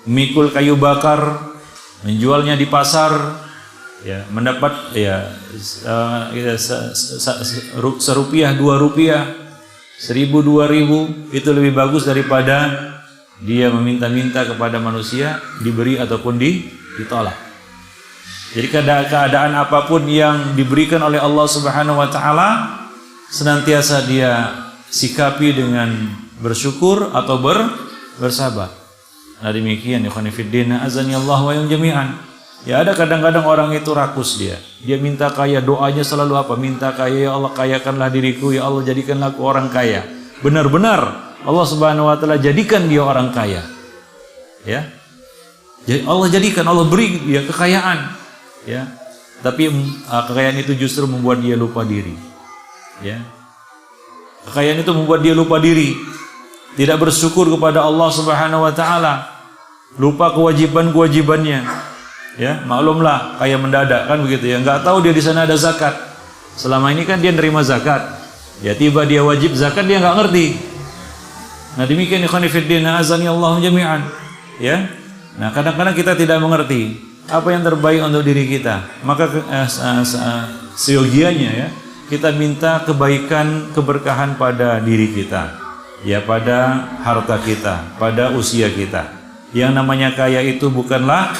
memikul kayu bakar, menjualnya di pasar, ya, mendapat ya serupiah, 2 rupiah, 1.000, 2.000, itu lebih bagus daripada dia meminta-minta kepada manusia diberi ataupun ditolak. Jadi keadaan apapun yang diberikan oleh Allah Subhanahu wa taala senantiasa dia sikapi dengan bersyukur atau bersabar. Nah demikian ikhwan fillah azani Allah wa yum jami'an. Ya ada kadang-kadang orang itu rakus dia. Dia minta kaya, doanya selalu apa? Minta kaya, ya Allah kayakanlah diriku, ya Allah jadikanlah aku orang kaya. Benar-benar Allah Subhanahu wa taala jadikan dia orang kaya. Ya. Jadi Allah jadikan, Allah beri dia kekayaan. Ya, tapi kekayaan itu justru membuat dia lupa diri. Ya, kekayaan itu membuat dia lupa diri, tidak bersyukur kepada Allah Subhanahu wa taala, lupa kewajiban-kewajibannya. Ya, maklumlah kaya mendadak kan begitu ya, nggak tahu dia di sana ada zakat. Selama ini kan dia nerima zakat, ya tiba dia wajib zakat dia nggak ngerti. Nah demikian ikhwan fillah azani Allah jami'an. Ya, nah kadang-kadang kita tidak mengerti apa yang terbaik untuk diri kita, maka seyogianya ya kita minta kebaikan, keberkahan pada diri kita, ya pada harta kita, pada usia kita. Yang namanya kaya itu bukanlah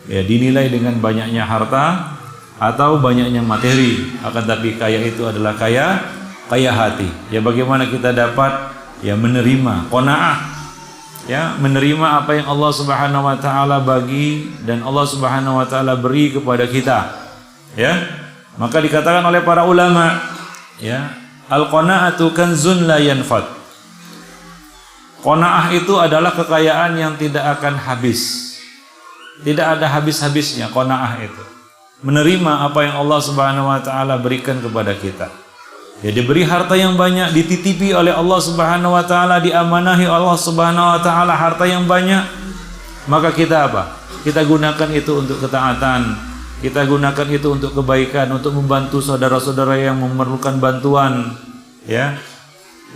ya dinilai dengan banyaknya harta atau banyaknya materi, akan tapi kaya itu adalah kaya hati. Ya bagaimana kita dapat ya menerima qanaah, ya menerima apa yang Allah Subhanahu wa taala bagi dan Allah Subhanahu wa taala beri kepada kita. Ya, maka dikatakan oleh para ulama, ya, al-qanaatu kanzun la yanfad. Qanaah itu adalah kekayaan yang tidak akan habis. Tidak ada habis-habisnya qanaah itu. Menerima apa yang Allah Subhanahu wa taala berikan kepada kita. Ya diberi harta yang banyak, dititipi oleh Allah Subhanahu wa taala, diamanahi Allah Subhanahu wa taala harta yang banyak, maka kita apa? Kita gunakan itu untuk ketaatan, kita gunakan itu untuk kebaikan, untuk membantu saudara-saudara yang memerlukan bantuan, ya.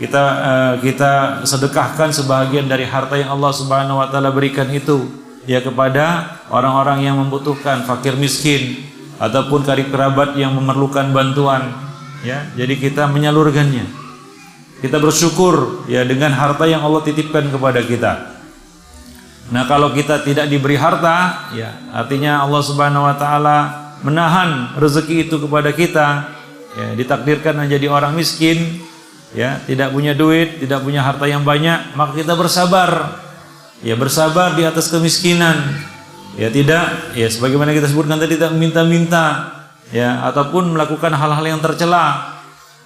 Kita sedekahkan sebahagian dari harta yang Allah Subhanahu wa taala berikan itu ya kepada orang-orang yang membutuhkan, fakir miskin ataupun karib kerabat yang memerlukan bantuan. Ya, jadi kita menyalurkannya. Kita bersyukur ya dengan harta yang Allah titipkan kepada kita. Nah, kalau kita tidak diberi harta, ya artinya Allah Subhanahu wa taala menahan rezeki itu kepada kita. Ya, ditakdirkan menjadi orang miskin, ya, tidak punya duit, tidak punya harta yang banyak, maka kita bersabar. Ya, bersabar di atas kemiskinan. Ya, tidak, ya sebagaimana kita sebutkan tadi, tidak meminta-minta. Ya, ataupun melakukan hal-hal yang tercela.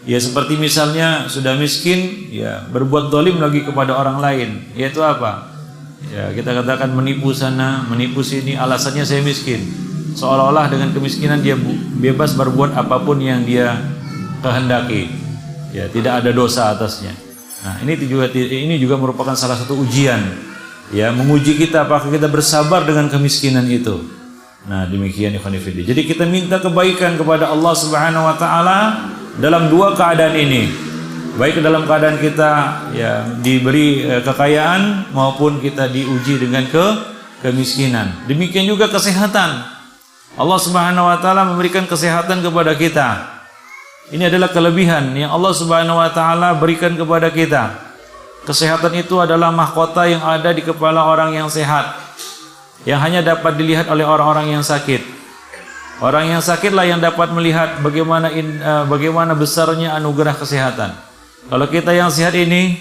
Ya seperti misalnya sudah miskin, ya berbuat zalim lagi kepada orang lain. Yaitu apa? Ya kita katakan menipu sana, menipu sini, alasannya saya miskin. Seolah-olah dengan kemiskinan dia bebas berbuat apapun yang dia kehendaki. Ya tidak ada dosa atasnya. Nah ini juga merupakan salah satu ujian. Ya menguji kita apakah kita bersabar dengan kemiskinan itu. Nah demikian ikhwan fillah. Jadi kita minta kebaikan kepada Allah Subhanahu wa taala dalam dua keadaan ini. Baik dalam keadaan kita ya diberi kekayaan maupun kita diuji dengan kemiskinan. Demikian juga kesehatan. Allah Subhanahu wa taala memberikan kesehatan kepada kita. Ini adalah kelebihan yang Allah Subhanahu wa taala berikan kepada kita. Kesehatan itu adalah mahkota yang ada di kepala orang yang sehat, yang hanya dapat dilihat oleh orang-orang yang sakit. Orang yang sakitlah yang dapat melihat bagaimana besarnya anugerah kesehatan. Kalau kita yang sehat ini,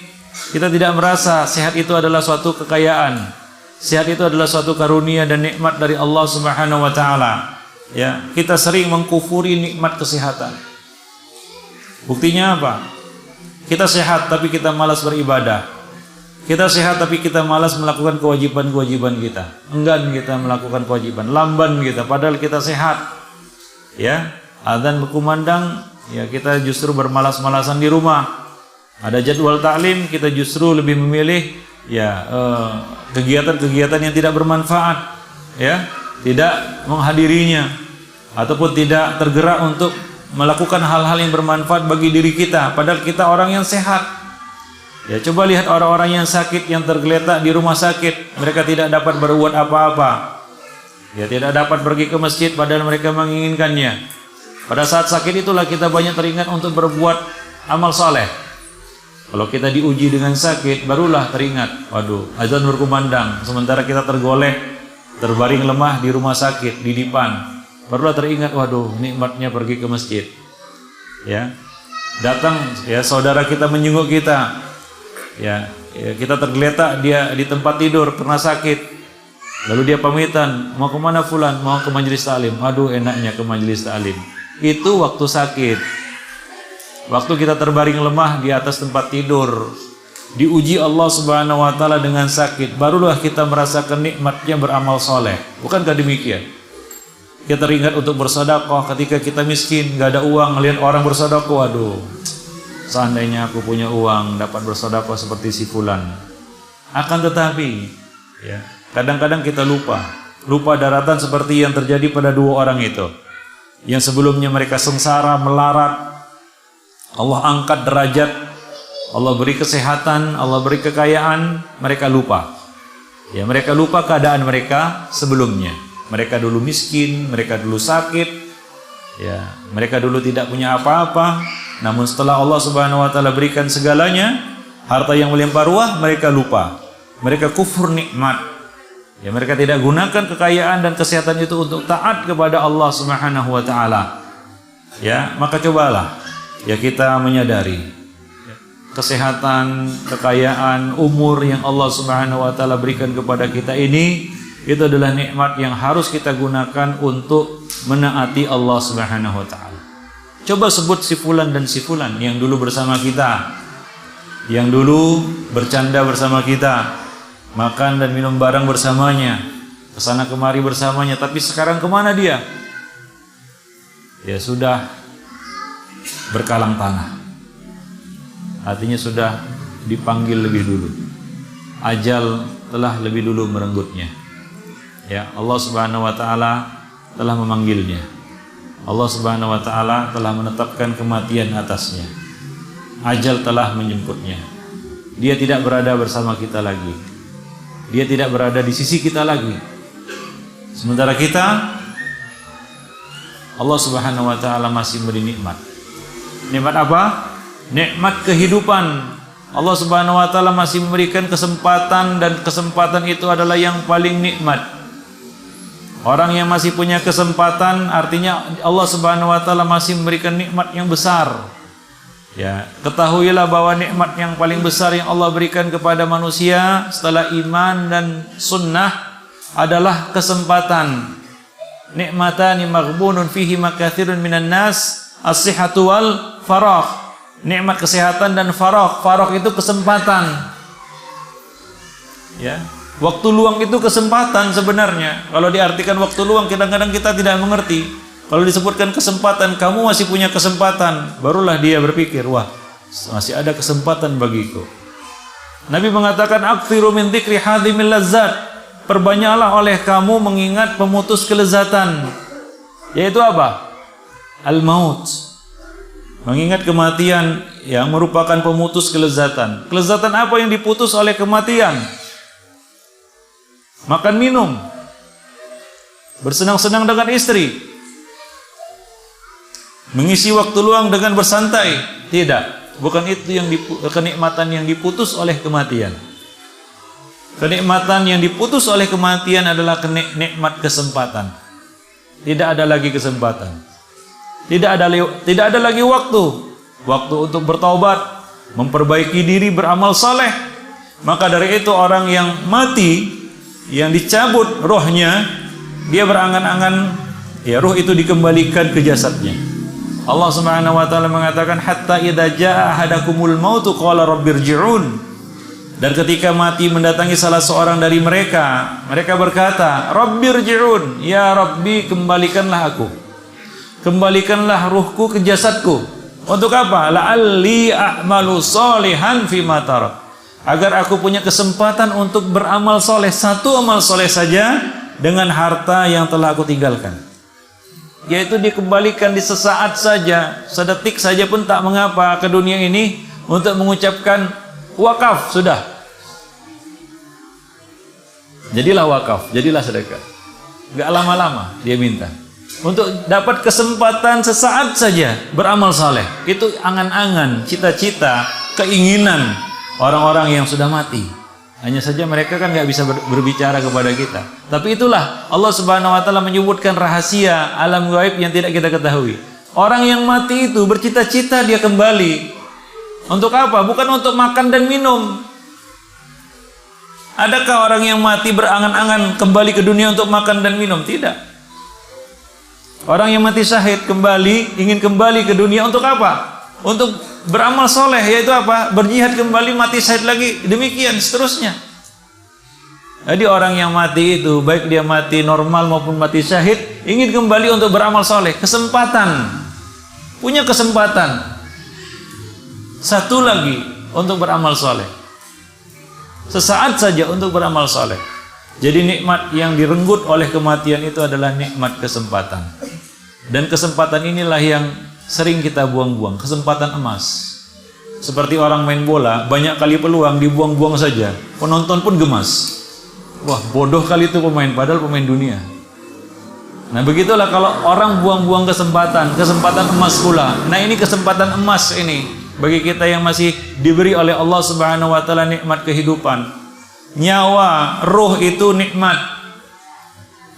kita tidak merasa sehat itu adalah suatu kekayaan. Sehat itu adalah suatu karunia dan nikmat dari Allah Subhanahu wa taala. Ya, kita sering mengkufuri nikmat kesehatan. Buktinya apa? Kita sehat tapi kita malas beribadah. Kita sehat tapi kita malas melakukan kewajiban-kewajiban kita. Enggan kita melakukan kewajiban, lamban kita padahal kita sehat. Ya, adzan berkumandang, ya kita justru bermalas-malasan di rumah. Ada jadwal taklim, kita justru lebih memilih ya kegiatan-kegiatan yang tidak bermanfaat, ya, tidak menghadirinya ataupun tidak tergerak untuk melakukan hal-hal yang bermanfaat bagi diri kita padahal kita orang yang sehat. Ya, coba lihat orang-orang yang sakit, yang tergeletak di rumah sakit, mereka tidak dapat berbuat apa-apa. Ya, tidak dapat pergi ke masjid padahal mereka menginginkannya. Pada saat sakit itulah kita banyak teringat untuk berbuat amal saleh. Kalau kita diuji dengan sakit, barulah teringat, waduh, azan berkumandang, sementara kita tergolek, terbaring lemah di rumah sakit, di dipan. Barulah teringat, waduh, nikmatnya pergi ke masjid. Ya, datang ya saudara kita menjenguk kita. Ya, kita tergeletak dia di tempat tidur pernah sakit. Lalu dia pamitan, mau kemana fulan? Mau ke majelis taklim. Aduh, enaknya ke majelis taklim. Itu waktu sakit. Waktu kita terbaring lemah di atas tempat tidur, diuji Allah Subhanahu wa taala dengan sakit, barulah kita merasakan nikmatnya beramal soleh. Bukankah demikian? Kita teringat untuk bersedekah ketika kita miskin, nggak ada uang, ngelihat orang bersedekah, waduh, seandainya aku punya uang dapat bersedekah seperti si fulan. Akan tetapi, ya, kadang-kadang kita lupa daratan seperti yang terjadi pada dua orang itu, yang sebelumnya mereka sengsara, melarat. Allah angkat derajat, Allah beri kesehatan, Allah beri kekayaan, mereka lupa. Ya, mereka lupa keadaan mereka sebelumnya. Mereka dulu miskin, mereka dulu sakit. Ya, mereka dulu tidak punya apa-apa. Namun setelah Allah Subhanahu wa taala berikan segalanya, harta yang melimpah ruah, mereka lupa. Mereka kufur nikmat. Ya, mereka tidak gunakan kekayaan dan kesehatan itu untuk taat kepada Allah Subhanahu wa taala. Ya, maka cobalah ya kita menyadari kesehatan, kekayaan, umur yang Allah Subhanahu wa taala berikan kepada kita ini, itu adalah nikmat yang harus kita gunakan untuk menaati Allah Subhanahu wa taala. Coba sebut si fulan dan si fulan yang dulu bersama kita, yang dulu bercanda bersama kita, makan dan minum bareng bersamanya, kesana kemari bersamanya, tapi sekarang kemana dia? Ya sudah berkalang tanah, artinya sudah dipanggil lebih dulu, ajal telah lebih dulu merenggutnya. Ya, Allah Subhanahu wa taala telah memanggilnya, Allah Subhanahu wa taala telah menetapkan kematian atasnya, ajal telah menjemputnya. Dia tidak berada bersama kita lagi, dia tidak berada di sisi kita lagi. Sementara kita, Allah Subhanahu wa taala masih memberi nikmat. Nikmat apa? Nikmat kehidupan. Allah Subhanahu wa taala masih memberikan kesempatan, dan kesempatan itu adalah yang paling nikmat. Orang yang masih punya kesempatan, artinya Allah Subhanahu wa taala masih memberikan nikmat yang besar. Ya, ketahuilah bahwa nikmat yang paling besar yang Allah berikan kepada manusia setelah iman dan sunnah adalah kesempatan. Nikmatani maghbunun fihi makatsirun minan nas, as-sihhatu wal faragh. Nikmat kesehatan dan faragh. Faragh itu kesempatan. Ya, waktu luang itu kesempatan sebenarnya. Kalau diartikan waktu luang, kadang-kadang kita tidak mengerti. Kalau disebutkan kesempatan, kamu masih punya kesempatan, barulah dia berpikir, wah, masih ada kesempatan bagiku. Nabi mengatakan, aktsiru min dzikri hadhimil lazzat. Perbanyaklah oleh kamu mengingat pemutus kelezatan. Yaitu apa? Al-maut. Mengingat kematian yang merupakan pemutus kelezatan. Kelezatan apa yang diputus oleh kematian? Makan minum, bersenang-senang dengan istri, mengisi waktu luang dengan bersantai. Tidak, bukan itu yang kenikmatan yang diputus oleh kematian. Kenikmatan yang diputus oleh kematian adalah nikmat kesempatan. Tidak ada lagi kesempatan. Tidak ada lagi waktu untuk bertaubat, memperbaiki diri, beramal saleh. Maka dari itu orang yang mati, yang dicabut rohnya, dia berangan-angan Ya, ruh itu dikembalikan ke jasadnya. Allah Subhanahu wa taala mengatakan hatta idza jaa ahadakumul mautu qala rabbirji'un. Dan ketika mati mendatangi salah seorang dari mereka, mereka berkata, rabbirji'un, ya Rabbi, kembalikanlah aku. Kembalikanlah ruhku ke jasadku. Untuk apa? La'alli a'malu sholihan fima tarak. Agar aku punya kesempatan untuk beramal soleh, satu amal soleh saja dengan harta yang telah aku tinggalkan. Yaitu dikembalikan di sesaat saja, sedetik saja pun tak mengapa ke dunia ini untuk mengucapkan wakaf, sudah. Jadilah wakaf, jadilah sedekah. Gak lama-lama dia minta. Untuk dapat kesempatan sesaat saja beramal saleh. Itu angan-angan, cita-cita, keinginan orang-orang yang sudah mati. Hanya saja mereka kan gak bisa berbicara kepada kita. Tapi itulah Allah Subhanahu wa taala menyebutkan rahasia alam gaib yang tidak kita ketahui. Orang yang mati itu bercita-cita dia kembali. Untuk apa? Bukan untuk makan dan minum. Adakah orang yang mati berangan-angan kembali ke dunia untuk makan dan minum? Tidak. Orang yang mati syahid kembali, ingin kembali ke dunia untuk apa? Untuk beramal soleh, yaitu apa? Berjihad kembali, mati syahid lagi, demikian seterusnya. Jadi orang yang mati itu, baik dia mati normal maupun mati syahid, ingin kembali untuk beramal soleh. Kesempatan, punya kesempatan. Satu lagi untuk beramal soleh. Sesaat saja untuk beramal soleh. Jadi nikmat yang direnggut oleh kematian itu adalah nikmat kesempatan. Dan kesempatan inilah yang sering kita buang-buang, kesempatan emas. Seperti orang main bola, banyak kali peluang dibuang-buang saja. Penonton pun gemas. Wah, bodoh kali itu pemain, padahal pemain dunia. Nah, begitulah kalau orang buang-buang kesempatan, kesempatan emas pula. Nah, ini kesempatan emas ini bagi kita yang masih diberi oleh Allah Subhanahu wa taala nikmat kehidupan. Nyawa, ruh itu nikmat.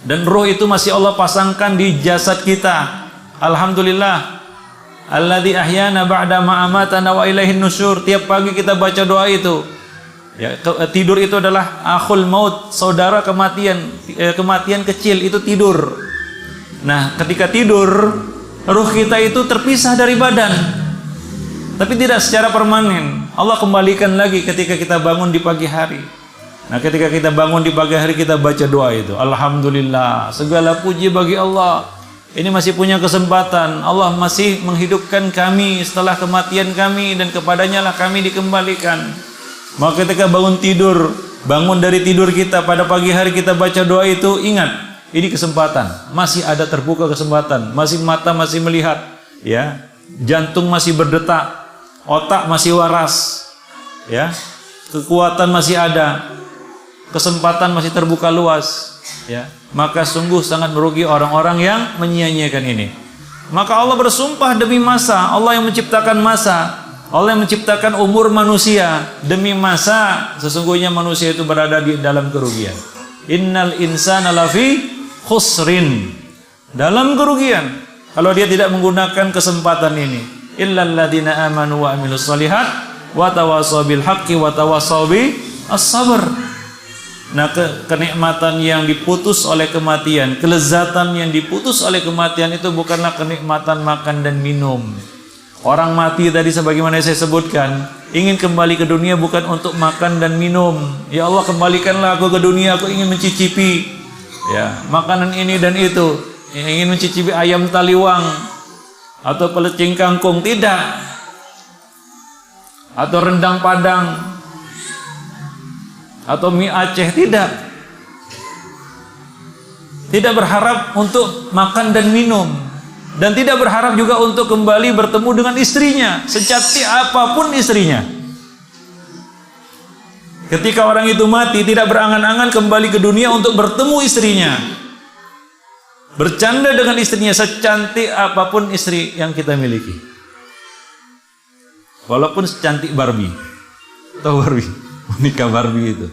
Dan ruh itu masih Allah pasangkan di jasad kita. Alhamdulillah. Alladzi ahyana ba'da ma amatana wa ilaihin nusyur. Tiap pagi kita baca doa itu. Ya, tidur itu adalah akhul maut, saudara kematian. Kematian kecil itu tidur. Nah, ketika tidur, ruh kita itu terpisah dari badan. Tapi tidak secara permanen. Allah kembalikan lagi ketika kita bangun di pagi hari. Nah, ketika kita bangun di pagi hari kita baca doa itu. Alhamdulillah, segala puji bagi Allah. Ini masih punya kesempatan. Allah masih menghidupkan kami setelah kematian kami dan kepadanya lah kami dikembalikan. Maka ketika bangun tidur, bangun dari tidur kita pada pagi hari kita baca doa itu, ingat, ini kesempatan. Masih ada terbuka kesempatan. Masih mata masih melihat, ya. Jantung masih berdetak, otak masih waras, ya. Kekuatan masih ada. Kesempatan masih terbuka luas, ya. Maka sungguh sangat merugi orang-orang yang menyia-nyiakan ini. Maka Allah bersumpah demi masa. Allah yang menciptakan masa, Allah yang menciptakan umur manusia. Demi masa, sesungguhnya manusia itu berada di dalam kerugian. Innal insana lafi khusrin, dalam kerugian kalau dia tidak menggunakan kesempatan ini. Illal ladzina amanu wa amilus shalihat wa tawassaw bil haqqi wa tawassaw bis sabr. Nah, kenikmatan yang diputus oleh kematian, kelezatan yang diputus oleh kematian itu bukanlah kenikmatan makan dan minum. Orang mati tadi sebagaimana saya sebutkan, ingin kembali ke dunia bukan untuk makan dan minum. Ya Allah, kembalikanlah aku ke dunia, aku ingin mencicipi, ya, makanan ini dan itu. Ingin mencicipi ayam taliwang atau pelecing kangkung, tidak. Atau rendang Padang, atau mie Aceh, tidak. Tidak berharap untuk makan dan minum, dan tidak berharap juga untuk kembali bertemu dengan istrinya, secantik apapun istrinya. Ketika orang itu mati, tidak berangan-angan kembali ke dunia untuk bertemu istrinya, bercanda dengan istrinya, secantik apapun istri yang kita miliki, walaupun secantik Barbie. Tahu Barbie? Monica Barbie itu.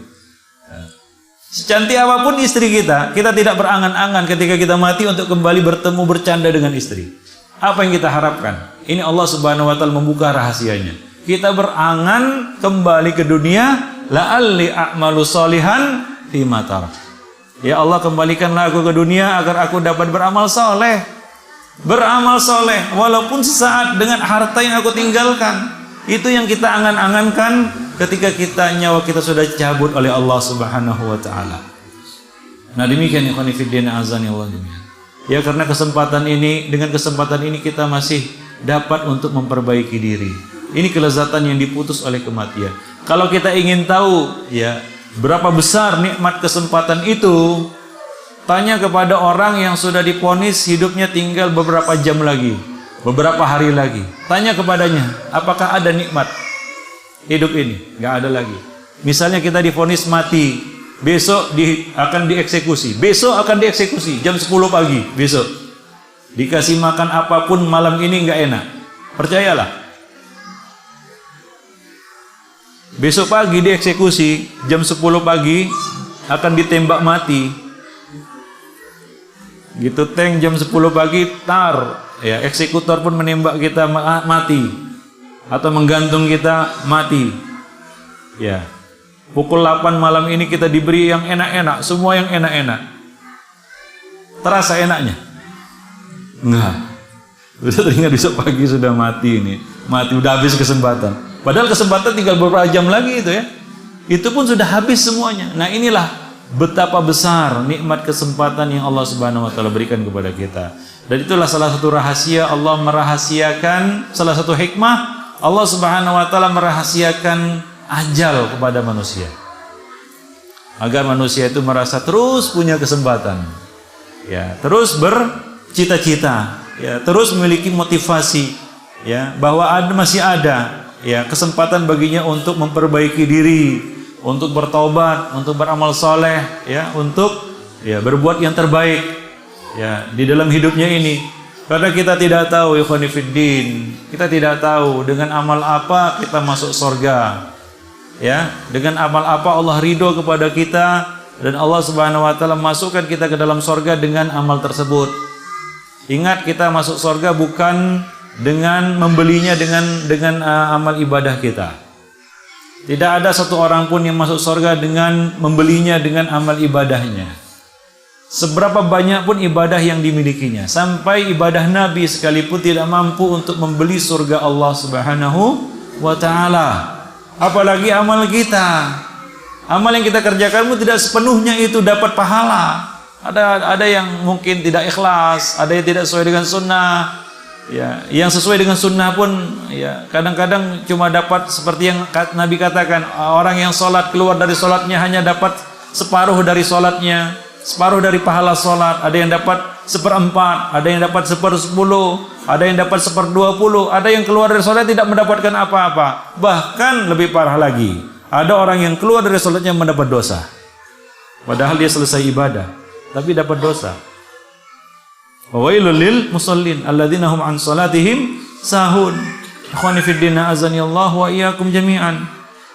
Secantik apapun istri kita, kita tidak berangan-angan ketika kita mati untuk kembali bertemu bercanda dengan istri. Apa yang kita harapkan? Ini Allah Subhanahu wa taala membuka rahasianya. Kita berangan kembali ke dunia, la'alli a'malu sholihan fi ma tarak. Ya Allah, kembalikanlah aku ke dunia agar aku dapat beramal soleh. Beramal soleh walaupun sesaat dengan harta yang aku tinggalkan. Itu yang kita angan-angankan ketika nyawa kita sudah cabut oleh Allah Subhanahu wa taala. Nah, demikian ikhwan fillah azani Allah jami'an. Ya, karena dengan kesempatan ini kita masih dapat untuk memperbaiki diri. Ini kelezatan yang diputus oleh kematian. Kalau kita ingin tahu ya berapa besar nikmat kesempatan itu, tanya kepada orang yang sudah divonis hidupnya tinggal beberapa jam lagi, beberapa hari lagi. Tanya kepadanya, apakah ada nikmat hidup ini? Nggak ada lagi. Misalnya kita divonis mati, besok akan dieksekusi. Besok akan dieksekusi jam 10 pagi besok. Dikasih makan apapun malam ini nggak enak. Percayalah. Besok pagi dieksekusi jam 10 pagi akan ditembak mati. Gitu tank jam 10 pagi tar, ya eksekutor pun menembak kita mati atau menggantung kita mati. Ya. Pukul 8 malam ini kita diberi yang enak-enak, semua yang enak-enak. Terasa enaknya? Enggak. Udah teringat besok pagi sudah mati ini. Mati, udah habis kesempatan. Padahal kesempatan tinggal beberapa jam lagi itu ya. Itu pun sudah habis semuanya. Nah, inilah betapa besar nikmat kesempatan yang Allah Subhanahu wa taala berikan kepada kita. Dan itulah salah satu rahasia Allah merahasiakan, salah satu hikmah Allah Subhanahu wa taala merahasiakan ajal kepada manusia. Agar manusia itu merasa terus punya kesempatan. Ya, terus bercita-cita, ya, terus memiliki motivasi, ya, bahwa masih ada ya kesempatan baginya untuk memperbaiki diri, untuk bertaubat, untuk beramal soleh, ya, untuk ya berbuat yang terbaik ya di dalam hidupnya ini. Karena kita tidak tahu ikhwan fiddin, kita tidak tahu dengan amal apa kita masuk surga, ya, dengan amal apa Allah ridho kepada kita dan Allah Subhanahu wa taala masukkan kita ke dalam surga dengan amal tersebut. Ingat, kita masuk surga bukan dengan membelinya dengan amal ibadah kita. Tidak ada satu orang pun yang masuk surga dengan membelinya dengan amal ibadahnya. Seberapa banyak pun ibadah yang dimilikinya, sampai ibadah Nabi sekalipun tidak mampu untuk membeli surga Allah Subhanahu wa taala. Apalagi amal kita. Amal yang kita kerjakan pun tidak sepenuhnya itu dapat pahala. Ada yang mungkin tidak ikhlas, ada yang tidak sesuai dengan sunnah. Ya, yang sesuai dengan sunnah pun ya kadang-kadang cuma dapat seperti yang Nabi katakan, orang yang sholat keluar dari sholatnya hanya dapat separuh dari sholatnya, separuh dari pahala sholat. Ada yang dapat 1/4, ada yang dapat 1/10, ada yang dapat 1/20, ada yang keluar dari sholat tidak mendapatkan apa-apa. Bahkan lebih parah lagi, ada orang yang keluar dari sholatnya mendapat dosa, padahal dia selesai ibadah tapi dapat dosa. Wailul lil musallin alladzina hum an salatihim sahun. Ikhwani fiddin azani Allah wa iyyakum jami'an.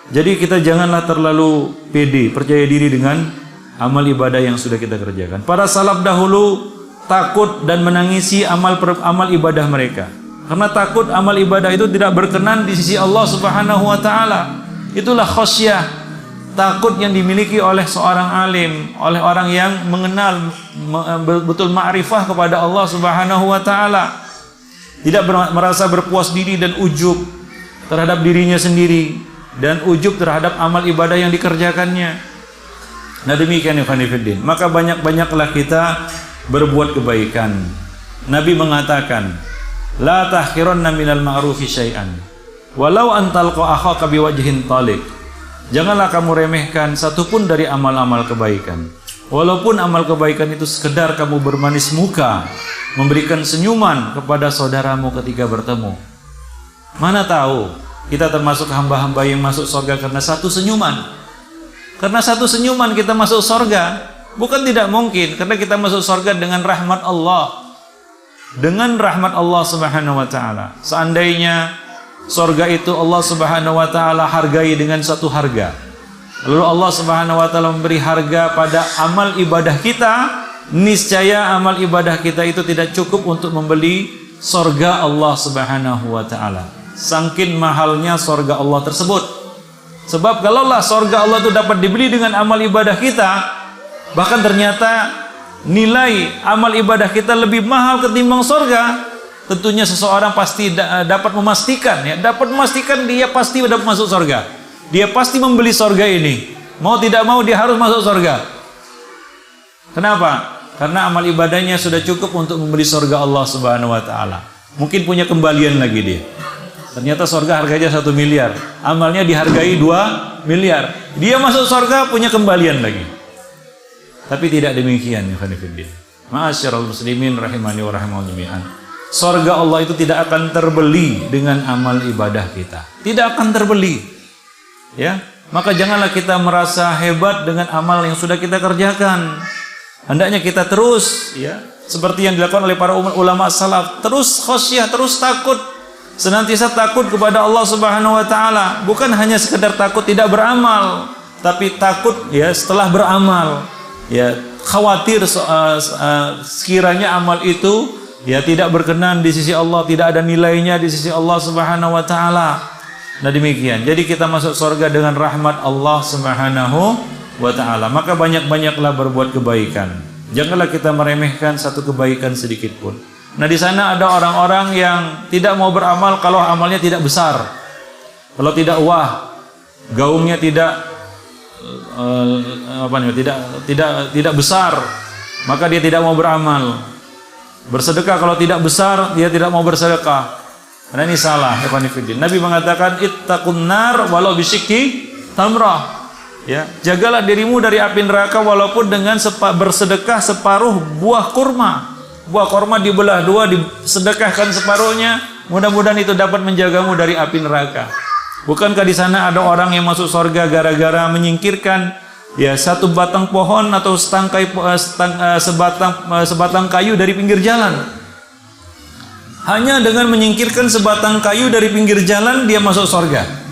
Jadi kita janganlah terlalu pede, percaya diri dengan amal ibadah yang sudah kita kerjakan. Para salaf dahulu takut dan menangisi amal ibadah mereka. Karena takut amal ibadah itu tidak berkenan di sisi Allah Subhanahu wa taala. Itulah khasyah, takut yang dimiliki oleh seorang alim, oleh orang yang mengenal betul ma'rifah kepada Allah Subhanahu wa taala. Tidak merasa berpuas diri dan ujub terhadap dirinya sendiri dan ujub terhadap amal ibadah yang dikerjakannya. Nah, demikian ya khanifuddin. Maka banyak-banyaklah kita berbuat kebaikan. Nabi mengatakan, la tahqiranna minal ma'rufi syai'an walau antalqa akhaka biwajhin taliq. Janganlah kamu remehkan satupun dari amal-amal kebaikan, walaupun amal kebaikan itu sekedar kamu bermanis muka, memberikan senyuman kepada saudaramu ketika bertemu. Mana tahu kita termasuk hamba-hamba yang masuk surga karena satu senyuman. Karena satu senyuman kita masuk surga. Bukan tidak mungkin, karena kita masuk surga dengan rahmat Allah. Dengan rahmat Allah Subhanahu wa taala. Seandainya surga itu Allah Subhanahu wa taala hargai dengan satu harga, lalu Allah Subhanahu wa taala memberi harga pada amal ibadah kita, niscaya amal ibadah kita itu tidak cukup untuk membeli surga Allah Subhanahu wa taala. Saking mahalnya surga Allah tersebut. Sebab kalaulah surga Allah itu dapat dibeli dengan amal ibadah kita, bahkan ternyata nilai amal ibadah kita lebih mahal ketimbang surga, tentunya seseorang pasti dapat memastikan dia pasti dapat masuk surga. Dia pasti membeli surga ini. Mau tidak mau dia harus masuk surga. Kenapa? Karena amal ibadahnya sudah cukup untuk membeli surga Allah Subhanahu wa taala. Mungkin punya kembalian lagi dia. Ternyata surga harganya 1 miliar. Amalnya dihargai 2 miliar. Dia masuk surga punya kembalian lagi. Tapi tidak demikian ya khonifuddin. Ma'asyiral muslimin rahimani wa rahimakumullah jami'an. Surga Allah itu tidak akan terbeli dengan amal ibadah kita. Tidak akan terbeli. Ya, maka janganlah kita merasa hebat dengan amal yang sudah kita kerjakan. Hendaknya kita terus, ya, seperti yang dilakukan oleh para ulama salaf, terus khasyah, terus takut, senantiasa takut kepada Allah Subhanahu wa taala. Bukan hanya sekedar takut tidak beramal, tapi takut ya setelah beramal. Ya, khawatir sekiranya amal itu ya tidak berkenan di sisi Allah, tidak ada nilainya di sisi Allah Subhanahu wa taala. Nah demikian. Jadi kita masuk surga dengan rahmat Allah Subhanahu wa ta'ala. Maka banyak-banyaklah berbuat kebaikan. Janganlah kita meremehkan satu kebaikan sedikit pun. Nah di sana ada orang-orang yang tidak mau beramal kalau amalnya tidak besar, kalau tidak wah, gaungnya tidak tidak besar, maka dia tidak mau beramal. Bersedekah kalau tidak besar, dia tidak mau bersedekah. Karena ini salah. Nabi mengatakan ittaqun nar walau bisyikki tamrah. Ya, jagalah dirimu dari api neraka walaupun dengan bersedekah separuh buah kurma. Buah kurma dibelah dua, disedekahkan separuhnya. Mudah-mudahan itu dapat menjagamu dari api neraka. Bukankah di sana ada orang yang masuk surga gara-gara menyingkirkan ya satu batang pohon atau sebatang kayu dari pinggir jalan? Hanya dengan menyingkirkan sebatang kayu dari pinggir jalan dia masuk surga.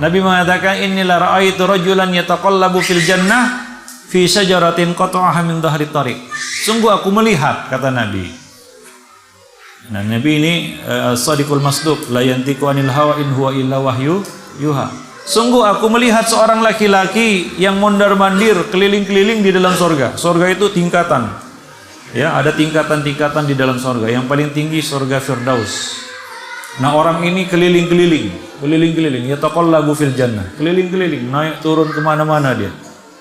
Nabi mengatakan inilah ra'aitu rajulan yataqallabu fil jannah fi syajaratin qata'aha min dhahri tariq. Sungguh aku melihat, kata Nabi. Nah, Nabi ini as-sadiqul masduq, la yantiqu anil hawa in huwa illa wahyu yuha. Sungguh aku melihat seorang laki-laki yang mondar-mandir keliling-keliling di dalam surga. Surga itu tingkatan. Ya, ada tingkatan-tingkatan di dalam surga. Yang paling tinggi surga Firdaus. Nah, orang ini keliling-keliling, yataqallabu fil jannah, keliling-keliling, naik turun kemana-mana dia.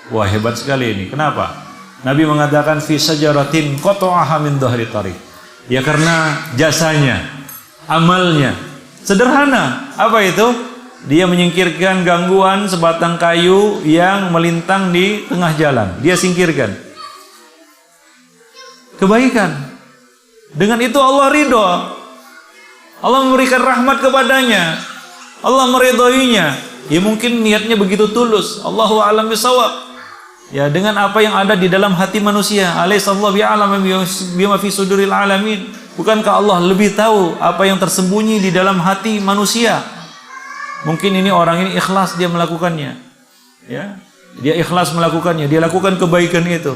Wah, hebat sekali ini. Kenapa? Nabi mengatakan fi syajaratin qata'aha min dhahri tariq. Ya karena jasanya, amalnya sederhana. Apa itu? Dia menyingkirkan gangguan sebatang kayu yang melintang di tengah jalan. Dia singkirkan. Kebaikan. Dengan itu Allah ridho. Allah memberikan rahmat kepadanya. Allah meridhoinya. Ya mungkin niatnya begitu tulus. Allahu a'lam bishawab. Ya dengan apa yang ada di dalam hati manusia. Alaihissallahu bi'alam bima fi suduril alamin. Bukankah Allah lebih tahu apa yang tersembunyi di dalam hati manusia? Mungkin ini orang ini ikhlas dia melakukannya. Ya. Dia ikhlas melakukannya. Dia lakukan kebaikan itu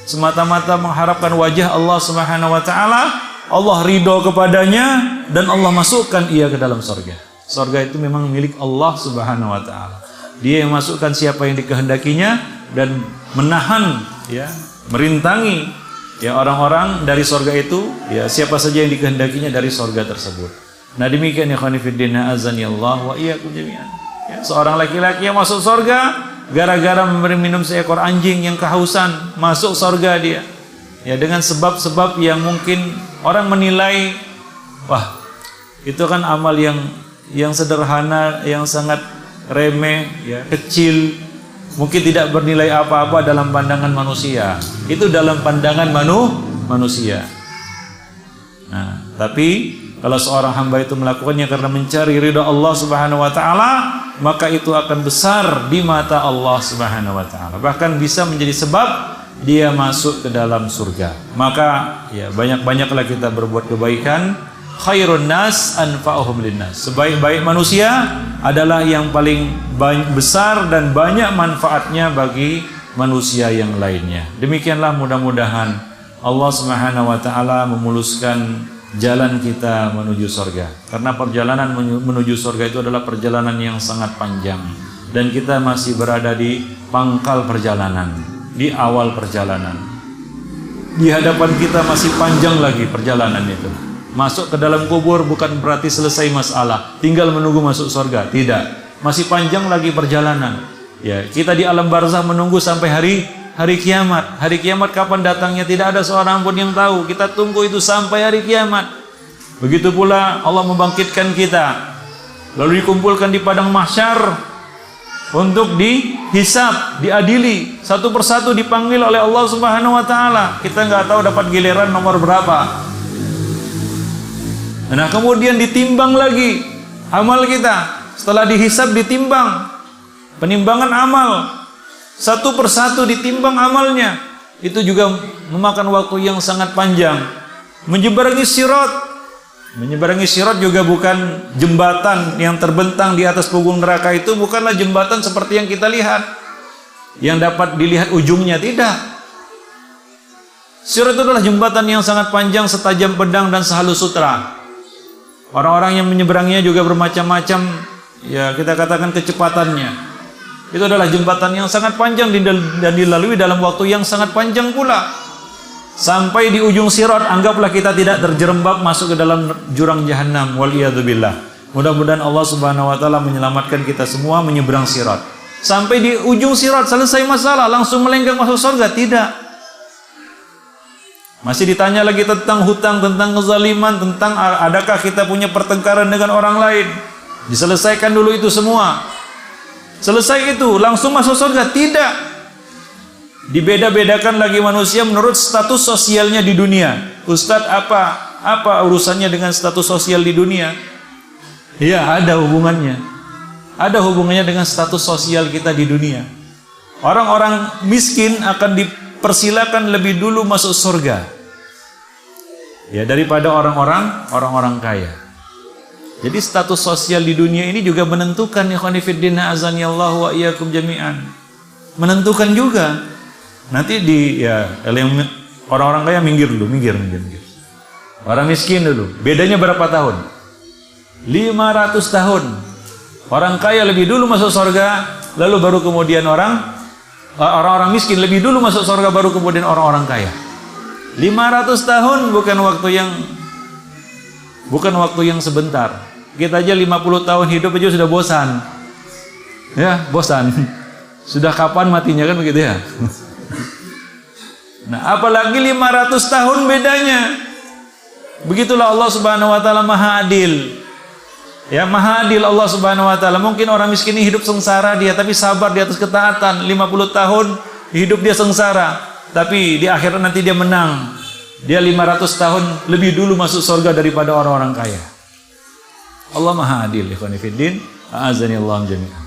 semata-mata mengharapkan wajah Allah Subhanahu wa taala. Allah ridho kepadanya dan Allah masukkan ia ke dalam surga. Surga itu memang milik Allah Subhanahu wa taala. Dia yang masukkan siapa yang dikehendakinya dan menahan ya, merintangi ya orang-orang dari surga itu, ya siapa saja yang dikehendakinya dari surga tersebut. Nah, demikian ya khonifuddin azanillah wa iyyakum jami'an. Ya, seorang laki-laki yang masuk surga gara-gara memberi minum seekor anjing yang kehausan, masuk surga dia. Ya dengan sebab-sebab yang mungkin orang menilai, wah itu kan amal yang sederhana, yang sangat remeh, ya kecil, mungkin tidak bernilai apa-apa dalam pandangan manusia. Itu dalam pandangan manusia. Nah, tapi kalau seorang hamba itu melakukannya karena mencari ridha Allah Subhanahu wa taala, maka itu akan besar di mata Allah Subhanahu wa taala. Bahkan bisa menjadi sebab dia masuk ke dalam surga. Maka ya banyak-banyaklah kita berbuat kebaikan. Khairun nas anfa'uhum linnas. Sebaik-baik manusia adalah yang paling besar dan banyak manfaatnya bagi manusia yang lainnya. Demikianlah mudah-mudahan Allah Subhanahu wa taala memuluskan jalan kita menuju surga. Karena perjalanan menuju surga itu adalah perjalanan yang sangat panjang dan kita masih berada di pangkal perjalanan. di awal perjalanan. Di hadapan kita masih panjang lagi perjalanan itu. Masuk ke dalam kubur bukan berarti selesai masalah, tinggal menunggu masuk surga. Tidak, masih panjang lagi perjalanan. Ya, kita di alam barzah menunggu sampai hari kiamat. Hari kiamat kapan datangnya tidak ada seorang pun yang tahu. Kita tunggu itu sampai hari kiamat. Begitu pula Allah membangkitkan kita, lalu dikumpulkan di padang mahsyar untuk dihisab, diadili, satu persatu dipanggil oleh Allah Subhanahu wa taala. Kita nggak tahu dapat giliran nomor berapa. Nah, kemudian ditimbang lagi amal kita. Setelah dihisab ditimbang. Penimbangan amal. Satu persatu ditimbang amalnya. Itu juga memakan waktu yang sangat panjang. Menyeberangi sirat. Menyeberangi sirat juga bukan jembatan yang terbentang di atas punggung neraka, itu bukanlah jembatan seperti yang kita lihat, yang dapat dilihat ujungnya, tidak. Sirat itu adalah jembatan yang sangat panjang, setajam pedang dan sehalus sutra. Orang-orang yang menyeberanginya juga bermacam-macam, ya kita katakan kecepatannya. Itu adalah jembatan yang sangat panjang dan dilalui dalam waktu yang sangat panjang pula. Sampai di ujung sirat, anggaplah kita tidak terjerembab masuk ke dalam jurang jahanam, waliyadzubillah. Mudah-mudahan Allah Subhanahu wa taala menyelamatkan kita semua menyeberang sirat. Sampai di ujung sirat, selesai masalah, langsung melenggang masuk surga? Tidak. Masih ditanya lagi tentang hutang, tentang kezaliman, tentang adakah kita punya pertengkaran dengan orang lain. Diselesaikan dulu itu semua. Selesai itu, langsung masuk surga? Tidak. Dibeda-bedakan lagi manusia menurut status sosialnya di dunia. Ustadz, apa urusannya dengan status sosial di dunia? Ya, ada hubungannya. Ada hubungannya dengan status sosial kita di dunia. Orang-orang miskin akan dipersilakan lebih dulu masuk surga, ya, daripada orang-orang kaya. Jadi status sosial di dunia ini juga menentukan, ikhwani fiddin azanillahu wa iyyakum jami'an. Menentukan juga. Nanti orang-orang kaya minggir dulu, minggir. Orang miskin dulu. Bedanya berapa tahun? 500 tahun. Orang kaya lebih dulu masuk surga, lalu baru kemudian orang-orang miskin lebih dulu masuk surga, baru kemudian orang-orang kaya. 500 tahun bukan waktu yang sebentar. Kita aja 50 tahun hidup aja sudah bosan. Ya, bosan. Sudah kapan matinya, kan begitu ya? Nah, apalagi 500 tahun bedanya. Begitulah Allah Subhanahu wa taala Maha Adil. Ya, Maha Adil Allah Subhanahu wa taala. Mungkin orang miskin ini hidup sengsara dia, tapi sabar di atas ketaatan. 50 tahun hidup dia sengsara, tapi di akhirat nanti dia menang. Dia 500 tahun lebih dulu masuk surga daripada orang-orang kaya. Allah Maha Adil, ikhwani fiddin, a'azanillahu jami'an.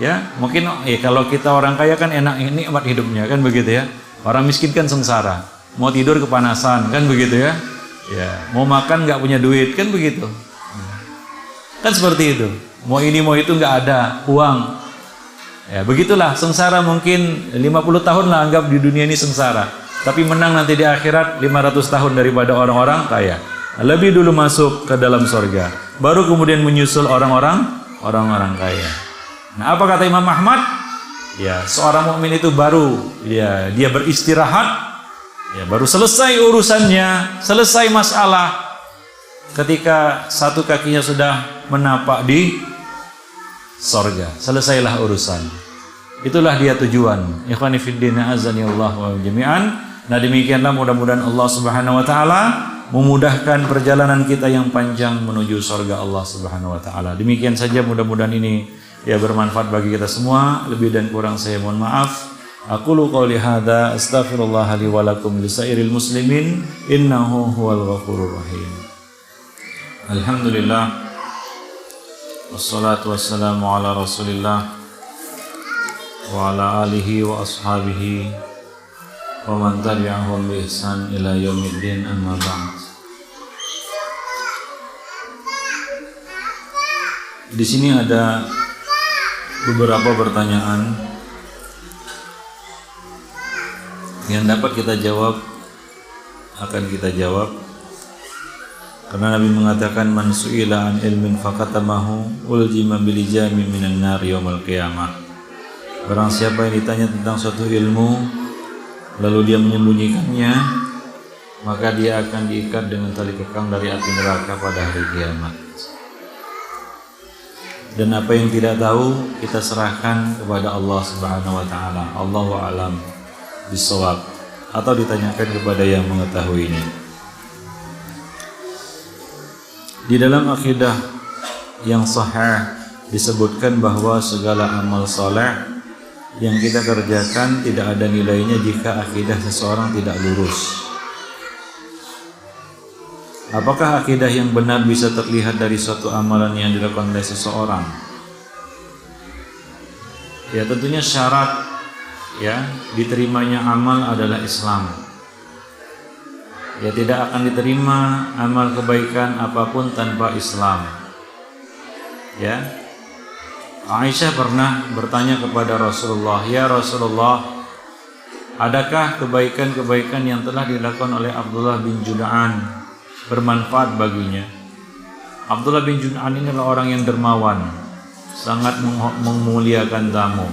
Ya, mungkin kalau kita orang kaya kan enak, nikmat hidupnya, kan begitu ya. Orang miskin kan sengsara, mau tidur kepanasan, kan begitu ya. Ya, mau makan nggak punya duit, kan begitu. Kan seperti itu. Mau ini mau itu nggak ada uang. Ya, begitulah sengsara. Mungkin 50 tahun lah anggap di dunia ini sengsara, tapi menang nanti di akhirat 500 tahun daripada orang-orang kaya. Lebih dulu masuk ke dalam surga, baru kemudian menyusul orang-orang kaya. Nah, apa kata Imam Ahmad? Ya, seorang mukmin itu baru dia beristirahat, ya, baru selesai urusannya, selesai masalah ketika satu kakinya sudah menapak di surga. Selesailah urusan. Itulah dia tujuan. Ikhwani fiddin azanillahu wa jami'an. Nah, demikianlah mudah-mudahan Allah Subhanahu wa taala memudahkan perjalanan kita yang panjang menuju surga Allah Subhanahu wa taala. Demikian saja, mudah-mudahan ini ya bermanfaat bagi kita semua. Lebih dan kurang saya mohon maaf. Aqulu qouli hadza astaghfirullah li wa lakum lisairil muslimin innahu huwal ghafurur rahim. Alhamdulillah wassalatu wassalamu ala Rasulillah wa ala alihi wa ashabihi wa man tabi'ahum bi ihsan ila yaumiddin, amma ba'd. Di sini ada beberapa pertanyaan yang dapat kita jawab, akan kita jawab, karena Nabi mengatakan man su'ila an ilmin fakatamahu uljima bilijami minan nar yaumil qiyamah. Barang siapa yang ditanya tentang suatu ilmu lalu dia menyembunyikannya, maka dia akan diikat dengan tali kekang dari api neraka pada hari kiamat. Dan apa yang tidak tahu kita serahkan kepada Allah Subhanahu wa taala. Allahu a'lam bishawab, atau ditanyakan kepada yang mengetahuinya. Di dalam akidah yang sahih disebutkan bahwa segala amal saleh yang kita kerjakan tidak ada nilainya jika akidah seseorang tidak lurus. Apakah akidah yang benar bisa terlihat dari suatu amalan yang dilakukan oleh seseorang? Ya, tentunya syarat ya diterimanya amal adalah Islam. Ya, tidak akan diterima amal kebaikan apapun tanpa Islam. Ya. Aisyah pernah bertanya kepada Rasulullah, "Ya Rasulullah, adakah kebaikan-kebaikan yang telah dilakukan oleh Abdullah bin Jud'an bermanfaat baginya?" Abdullah bin Jud'an ini adalah orang yang dermawan, sangat memuliakan tamu.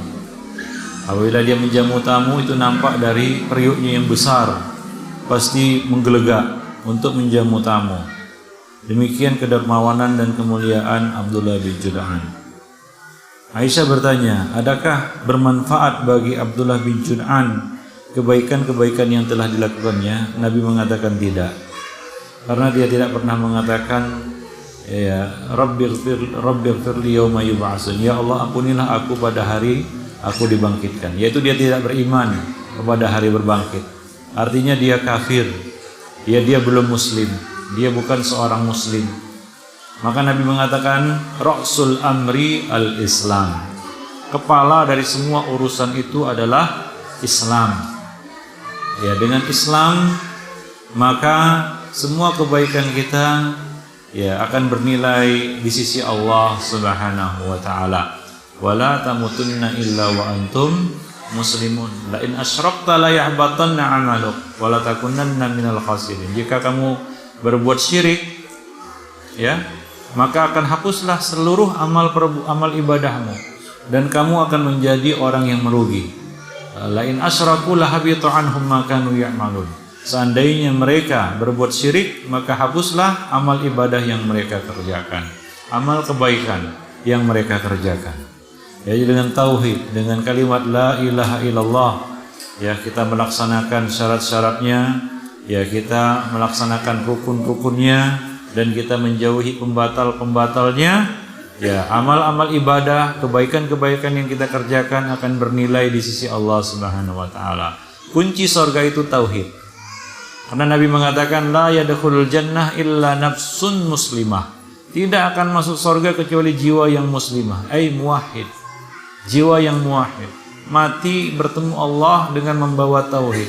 Apabila dia menjamu tamu, itu nampak dari periuknya yang besar, pasti menggelegak untuk menjamu tamu. Demikian kedermawanan dan kemuliaan Abdullah bin Jud'an. Aisyah bertanya, adakah bermanfaat bagi Abdullah bin Jud'an kebaikan-kebaikan yang telah dilakukannya? Nabi mengatakan tidak, karena dia tidak pernah mengatakan ya Rabbighfirli yauma yub'atsun, ya Allah ampunilah aku pada hari aku dibangkitkan. Yaitu dia tidak beriman kepada hari berbangkit. Artinya dia kafir. Dia belum muslim. Dia bukan seorang muslim. Maka Nabi mengatakan Ra'sul amri al-Islam. Kepala dari semua urusan itu adalah Islam. Ya, dengan Islam maka semua kebaikan kita ya akan bernilai di sisi Allah Subhanahu wa taala. Wala tamutunna illa wa antum muslimun. La in asyrakta la yahbatanna 'amaluk wa la takunanna minal khasirin. Jika kamu berbuat syirik ya, maka akan hapuslah seluruh amal ibadahmu dan kamu akan menjadi orang yang merugi. La in asyraku la habita anhum ma kanu ya'malun. Seandainya mereka berbuat syirik, maka hapuslah amal ibadah yang mereka kerjakan, amal kebaikan yang mereka kerjakan. Jadi dengan tauhid, dengan kalimat la ilaha illallah, ya kita melaksanakan syarat-syaratnya, ya kita melaksanakan rukun-rukunnya, dan kita menjauhi pembatal-pembatalnya, ya amal-amal ibadah, kebaikan-kebaikan yang kita kerjakan akan bernilai di sisi Allah Subhanahu wa taala. Kunci surga itu tauhid. Karena Nabi mengatakan la yadkhulul jannah illa nafsun muslimah. Tidak akan masuk surga kecuali jiwa yang muslimah, ai muwahhid. Jiwa yang muwahhid, mati bertemu Allah dengan membawa tauhid.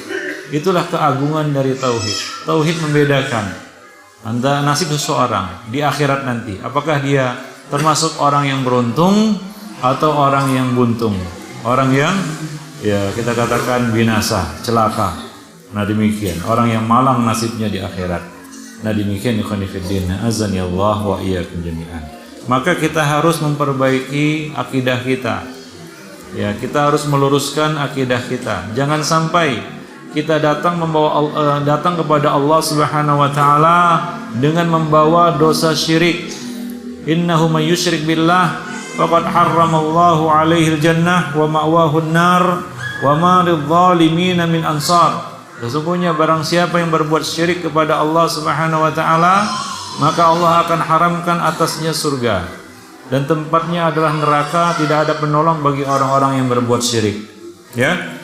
Itulah keagungan dari tauhid. Tauhid membedakan antara nasib seseorang di akhirat nanti. Apakah dia termasuk orang yang beruntung atau orang yang buntung? Orang yang ya kita katakan binasa, celaka. Nah demikian, orang yang malang nasibnya di akhirat. Nah demikian ikhwan fillah, azani Allah wa iyyakum jami'an. Maka kita harus memperbaiki akidah kita. Ya, kita harus meluruskan akidah kita. Jangan sampai kita datang kepada Allah Subhanahu wa taala dengan membawa dosa syirik. Innahu may yusyrik billah faqad harramallahu alaihi jannah wa ma'wahu an-nar wa ma lidh-dhalimin min ansar. Sesungguhnya barang siapa yang berbuat syirik kepada Allah Subhanahu wa taala, maka Allah akan haramkan atasnya surga dan tempatnya adalah neraka, tidak ada penolong bagi orang-orang yang berbuat syirik. Ya.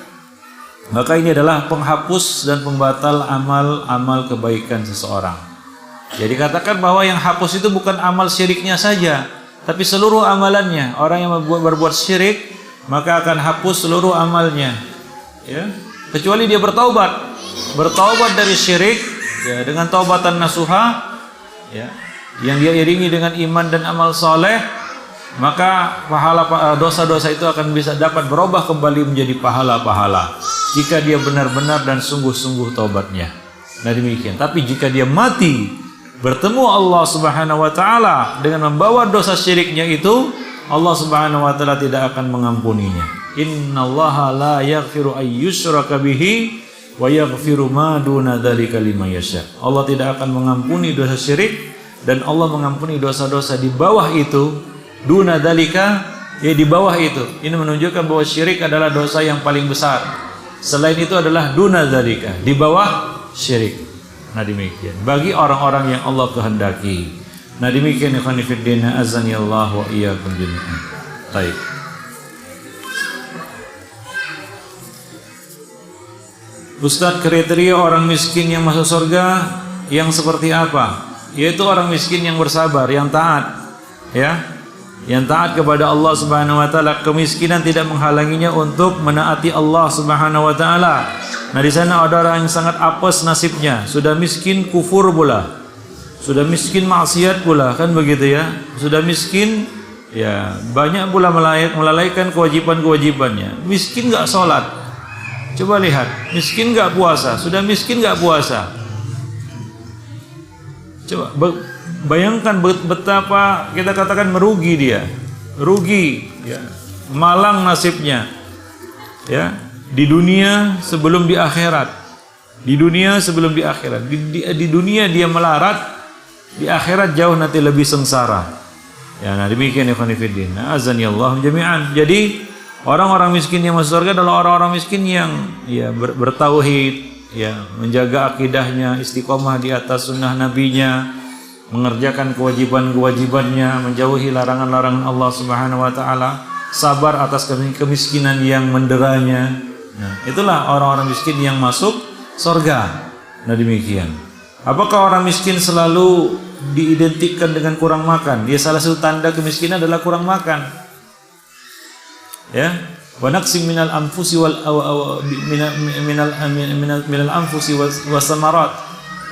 Maka ini adalah penghapus dan pembatal amal-amal kebaikan seseorang. Jadi katakan bahwa yang hapus itu bukan amal syiriknya saja, tapi seluruh amalannya. Orang yang berbuat syirik maka akan hapus seluruh amalnya. Ya. Kecuali dia bertaubat dari syirik ya, dengan taubatan nasuha ya, yang dia iringi dengan iman dan amal soleh, maka pahala dosa-dosa itu akan bisa dapat berubah kembali menjadi pahala-pahala jika dia benar-benar dan sungguh-sungguh taubatnya. Nah demikian. Tapi jika dia mati bertemu Allah Subhanahu wa taala dengan membawa dosa syiriknya itu, Allah Subhanahu wa taala tidak akan mengampuninya. Innallaha la yaghfiru ayyushraka bihi wa yaghfiru ma duna dzalika liman yasha. Allah tidak akan mengampuni dosa syirik, dan Allah mengampuni dosa-dosa di bawah itu. Duna dzalika, ya di bawah itu. Ini menunjukkan bahwa syirik adalah dosa yang paling besar. Selain itu adalah duna dzalika, di bawah syirik. Nah demikian bagi orang-orang yang Allah kehendaki. Nah demikian ikhwan fillah azanillahu wa iyyakum jami'an. Baik. Ustadz, kriteria orang miskin yang masuk surga yang seperti apa? Yaitu orang miskin yang bersabar, yang taat, ya, yang taat kepada Allah Subhanahu Wa Taala. Kemiskinan tidak menghalanginya untuk menaati Allah Subhanahu Wa Taala. Nah di sana ada orang yang sangat apes nasibnya, sudah miskin kufur pula, sudah miskin maksiat pula, kan begitu ya? Sudah miskin, ya banyak pula melalaikan kewajiban-kewajibannya. Miskin nggak sholat. Coba lihat, miskin nggak puasa, sudah miskin nggak puasa. Coba bayangkan betapa kita katakan merugi dia, rugi, ya, malang nasibnya, ya, di dunia sebelum di akhirat, di dunia sebelum di akhirat, di dunia dia melarat, di akhirat jauh nanti lebih sengsara. Ya, nah demikian ikhwan fillah, azanillahu jami'an. Jadi orang-orang miskin yang masuk surga adalah orang-orang miskin yang ya bertauhid, ya menjaga akidahnya, istiqomah di atas sunnah nabinya, mengerjakan kewajiban-kewajibannya, menjauhi larangan-larangan Allah Subhanahu Wa Taala, sabar atas kemiskinan yang menderanya. Nah, itulah orang-orang miskin yang masuk surga. Nah demikian. Apakah orang miskin selalu diidentikan dengan kurang makan? Dia salah satu tanda kemiskinan adalah kurang makan. Ya, wa naqsim minal anfusi wal minal anfusi wasamarat.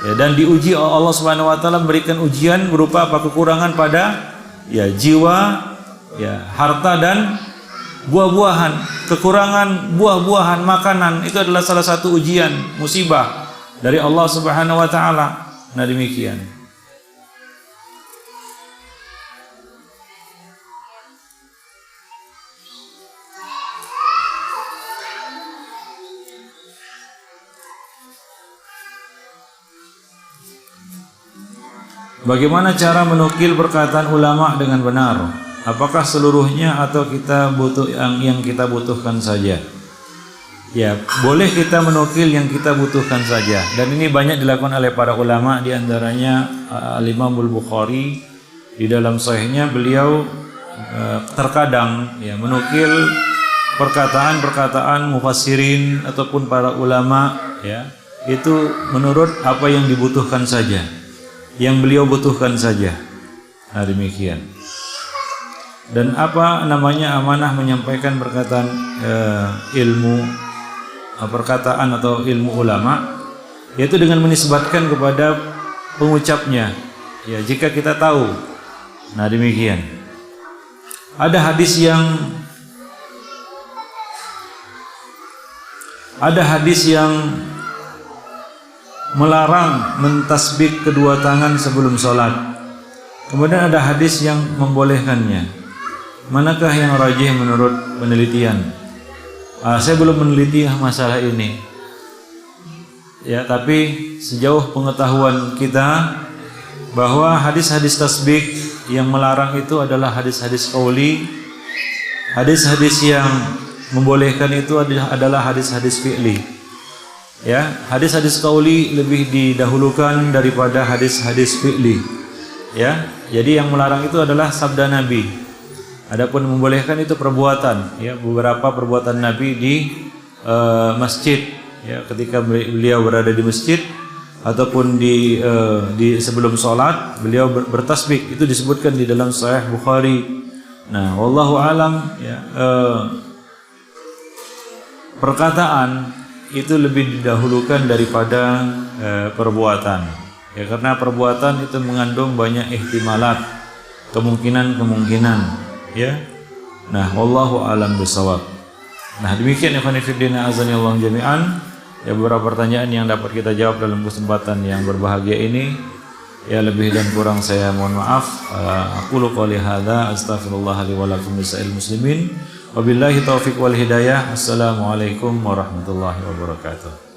Ya, dan diuji Allah Subhanahu Wa Taala memberikan ujian berupa apa? Kekurangan pada ya jiwa, ya harta dan buah-buahan. Kekurangan buah-buahan makanan itu adalah salah satu ujian, musibah dari Allah Subhanahu Wa Taala. Nah demikian. Bagaimana cara menukil perkataan ulama dengan benar? Apakah seluruhnya atau kita butuh yang kita butuhkan saja? Ya, boleh kita menukil yang kita butuhkan saja. Dan ini banyak dilakukan oleh para ulama, di antaranya Al-Imam Al-Bukhari di dalam sahihnya beliau terkadang ya menukil perkataan-perkataan mufassirin ataupun para ulama, ya, itu menurut apa yang dibutuhkan saja, yang beliau butuhkan saja. Nah demikian. Dan apa namanya amanah menyampaikan perkataan perkataan atau ilmu ulama, yaitu dengan menisbatkan kepada pengucapnya. Ya, jika kita tahu. Nah demikian. Ada hadis yang melarang mentasbih kedua tangan sebelum sholat. Kemudian ada hadis yang membolehkannya. Manakah yang rajih menurut penelitian? Saya belum meneliti masalah ini. Ya, tapi sejauh pengetahuan kita bahwa hadis-hadis tasbih yang melarang itu adalah hadis-hadis qauli. Hadis-hadis yang membolehkan itu adalah hadis-hadis fi'li. Ya, hadis-hadis qauli lebih didahulukan daripada hadis-hadis fi'li. Ya, jadi yang melarang itu adalah sabda Nabi. Adapun membolehkan itu perbuatan, ya, beberapa perbuatan Nabi di masjid, ya, ketika beliau berada di masjid ataupun di sebelum sholat beliau bertasbih, itu disebutkan di dalam Sahih Bukhari. Nah, wallahu alam, ya, perkataan itu lebih didahulukan daripada perbuatan, ya, karena perbuatan itu mengandung banyak ihtimalat, kemungkinan, ya. Nah, wallahu alam bisawab. Nah, demikian ikhwan fillah azanillahu jami'an. Ya, beberapa pertanyaan yang dapat kita jawab dalam kesempatan yang berbahagia ini. Ya lebih dan kurang saya mohon maaf. Aqulu qouli hadza astaghfirullah li wa lakum lisa'il muslimin. Wabillahi taufiq wal hidayah. Assalamualaikum warahmatullahi wabarakatuh.